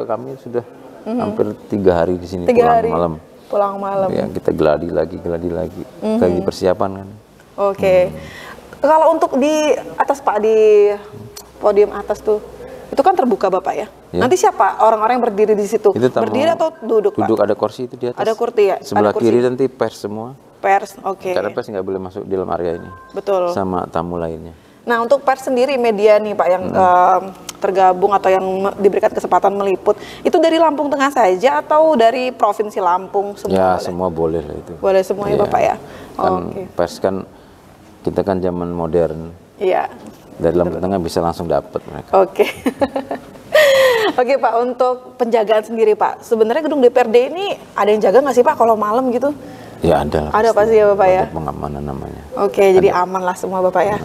[SPEAKER 2] kami sudah hampir 3 hari di sini
[SPEAKER 1] 3
[SPEAKER 2] pulang
[SPEAKER 1] hari
[SPEAKER 2] malam.
[SPEAKER 1] pulang malam.
[SPEAKER 2] Ya, kita geladi lagi. Lagi persiapan kan.
[SPEAKER 1] Oke. Kalau untuk di atas Pak, di podium atas tuh, itu kan terbuka Bapak ya.
[SPEAKER 2] Ya.
[SPEAKER 1] Nanti siapa orang-orang yang berdiri di situ?
[SPEAKER 2] Itu
[SPEAKER 1] Berdiri atau duduk Pak?
[SPEAKER 2] Duduk, ada kursi itu di atas.
[SPEAKER 1] Ada kursi ya?
[SPEAKER 2] Sebelah
[SPEAKER 1] Ada kursi.
[SPEAKER 2] kiri nanti pers semua.
[SPEAKER 1] Pers, oke.
[SPEAKER 2] Karena pers nggak boleh masuk di dalam area ini.
[SPEAKER 1] Betul.
[SPEAKER 2] Sama tamu lainnya.
[SPEAKER 1] Nah untuk pers sendiri media nih Pak yang tergabung atau yang diberikan kesempatan meliput, itu dari Lampung Tengah saja atau dari Provinsi Lampung semua?
[SPEAKER 2] Ya
[SPEAKER 1] boleh?
[SPEAKER 2] semua boleh lah itu.
[SPEAKER 1] Boleh semua ya
[SPEAKER 2] Iya.
[SPEAKER 1] Bapak ya?
[SPEAKER 2] Kan
[SPEAKER 1] Oke.
[SPEAKER 2] pers kan kita kan zaman modern.
[SPEAKER 1] Iya.
[SPEAKER 2] Dari Lampung Tengah bisa langsung dapat mereka.
[SPEAKER 1] Oke. Oke Pak, untuk penjagaan sendiri Pak, sebenarnya gedung DPRD ini ada yang jaga nggak sih Pak kalau malam gitu?
[SPEAKER 2] Ya ada. lah
[SPEAKER 1] Ada pasti ya Bapak ya?
[SPEAKER 2] Ada pengamanan namanya.
[SPEAKER 1] Oke, jadi aman lah semua Bapak ya.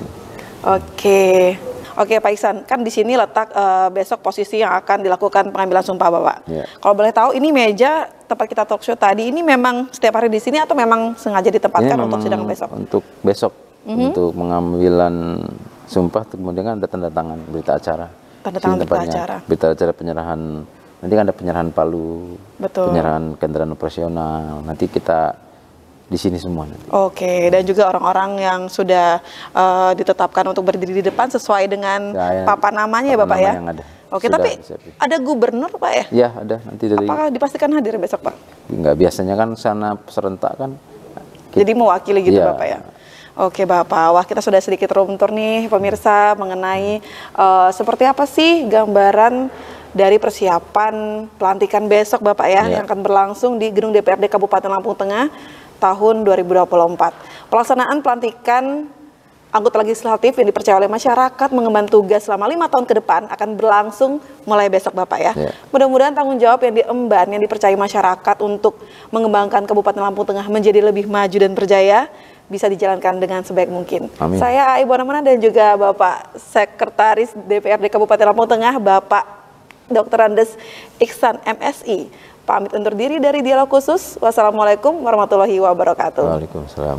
[SPEAKER 1] Oke. Oke Pak Iksan, kan di sini letak besok posisi yang akan dilakukan pengambilan sumpah Bapak.
[SPEAKER 2] Iya.
[SPEAKER 1] Kalau boleh tahu ini meja tempat kita talk show tadi ini memang setiap hari di sini atau memang sengaja ditempatkan
[SPEAKER 2] Ini
[SPEAKER 1] untuk
[SPEAKER 2] memang
[SPEAKER 1] sidang besok?
[SPEAKER 2] Untuk besok, untuk pengambilan sumpah, kemudian kan ada tanda tangan berita acara.
[SPEAKER 1] Tanda
[SPEAKER 2] Sini
[SPEAKER 1] tangan berita
[SPEAKER 2] tempatnya.
[SPEAKER 1] acara.
[SPEAKER 2] Berita acara penyerahan, nanti kan ada penyerahan palu,
[SPEAKER 1] Betul.
[SPEAKER 2] penyerahan kendaraan operasional. Nanti kita di sini semua nanti.
[SPEAKER 1] Oke, dan juga orang-orang yang sudah ditetapkan untuk berdiri di depan sesuai dengan
[SPEAKER 2] Ya,
[SPEAKER 1] papan namanya ya
[SPEAKER 2] papan
[SPEAKER 1] Bapak
[SPEAKER 2] nama
[SPEAKER 1] ya?
[SPEAKER 2] yang ada.
[SPEAKER 1] Oke,
[SPEAKER 2] Sudah
[SPEAKER 1] tapi
[SPEAKER 2] disiapin.
[SPEAKER 1] ada gubernur Pak ya?
[SPEAKER 2] Ya ada nanti dari.
[SPEAKER 1] Apakah dipastikan hadir besok Pak?
[SPEAKER 2] Nggak, biasanya kan sana serentak kan.
[SPEAKER 1] Jadi mewakili gitu
[SPEAKER 2] Iya.
[SPEAKER 1] Bapak ya? Oke Bapak, wah kita sudah sedikit room tour nih pemirsa mengenai seperti apa sih gambaran dari persiapan pelantikan besok Bapak ya,
[SPEAKER 2] Iya.
[SPEAKER 1] yang akan berlangsung di Gedung DPRD Kabupaten Lampung Tengah tahun 2024. Pelaksanaan pelantikan anggota legislatif yang dipercaya oleh masyarakat mengemban tugas selama 5 tahun ke depan akan berlangsung mulai besok Bapak ya.
[SPEAKER 2] Iya.
[SPEAKER 1] Mudah-mudahan tanggung jawab yang diemban, yang dipercaya masyarakat untuk mengembangkan Kabupaten Lampung Tengah menjadi lebih maju dan berjaya bisa dijalankan dengan sebaik mungkin.
[SPEAKER 2] Amin.
[SPEAKER 1] Saya Ai Bonamana dan juga Bapak Sekretaris DPRD Kabupaten Lampung Tengah, Bapak Dr. Andes Iksan MSI, pamit undur diri dari Dialog Khusus. Wassalamualaikum warahmatullahi wabarakatuh.
[SPEAKER 2] Waalaikumsalam.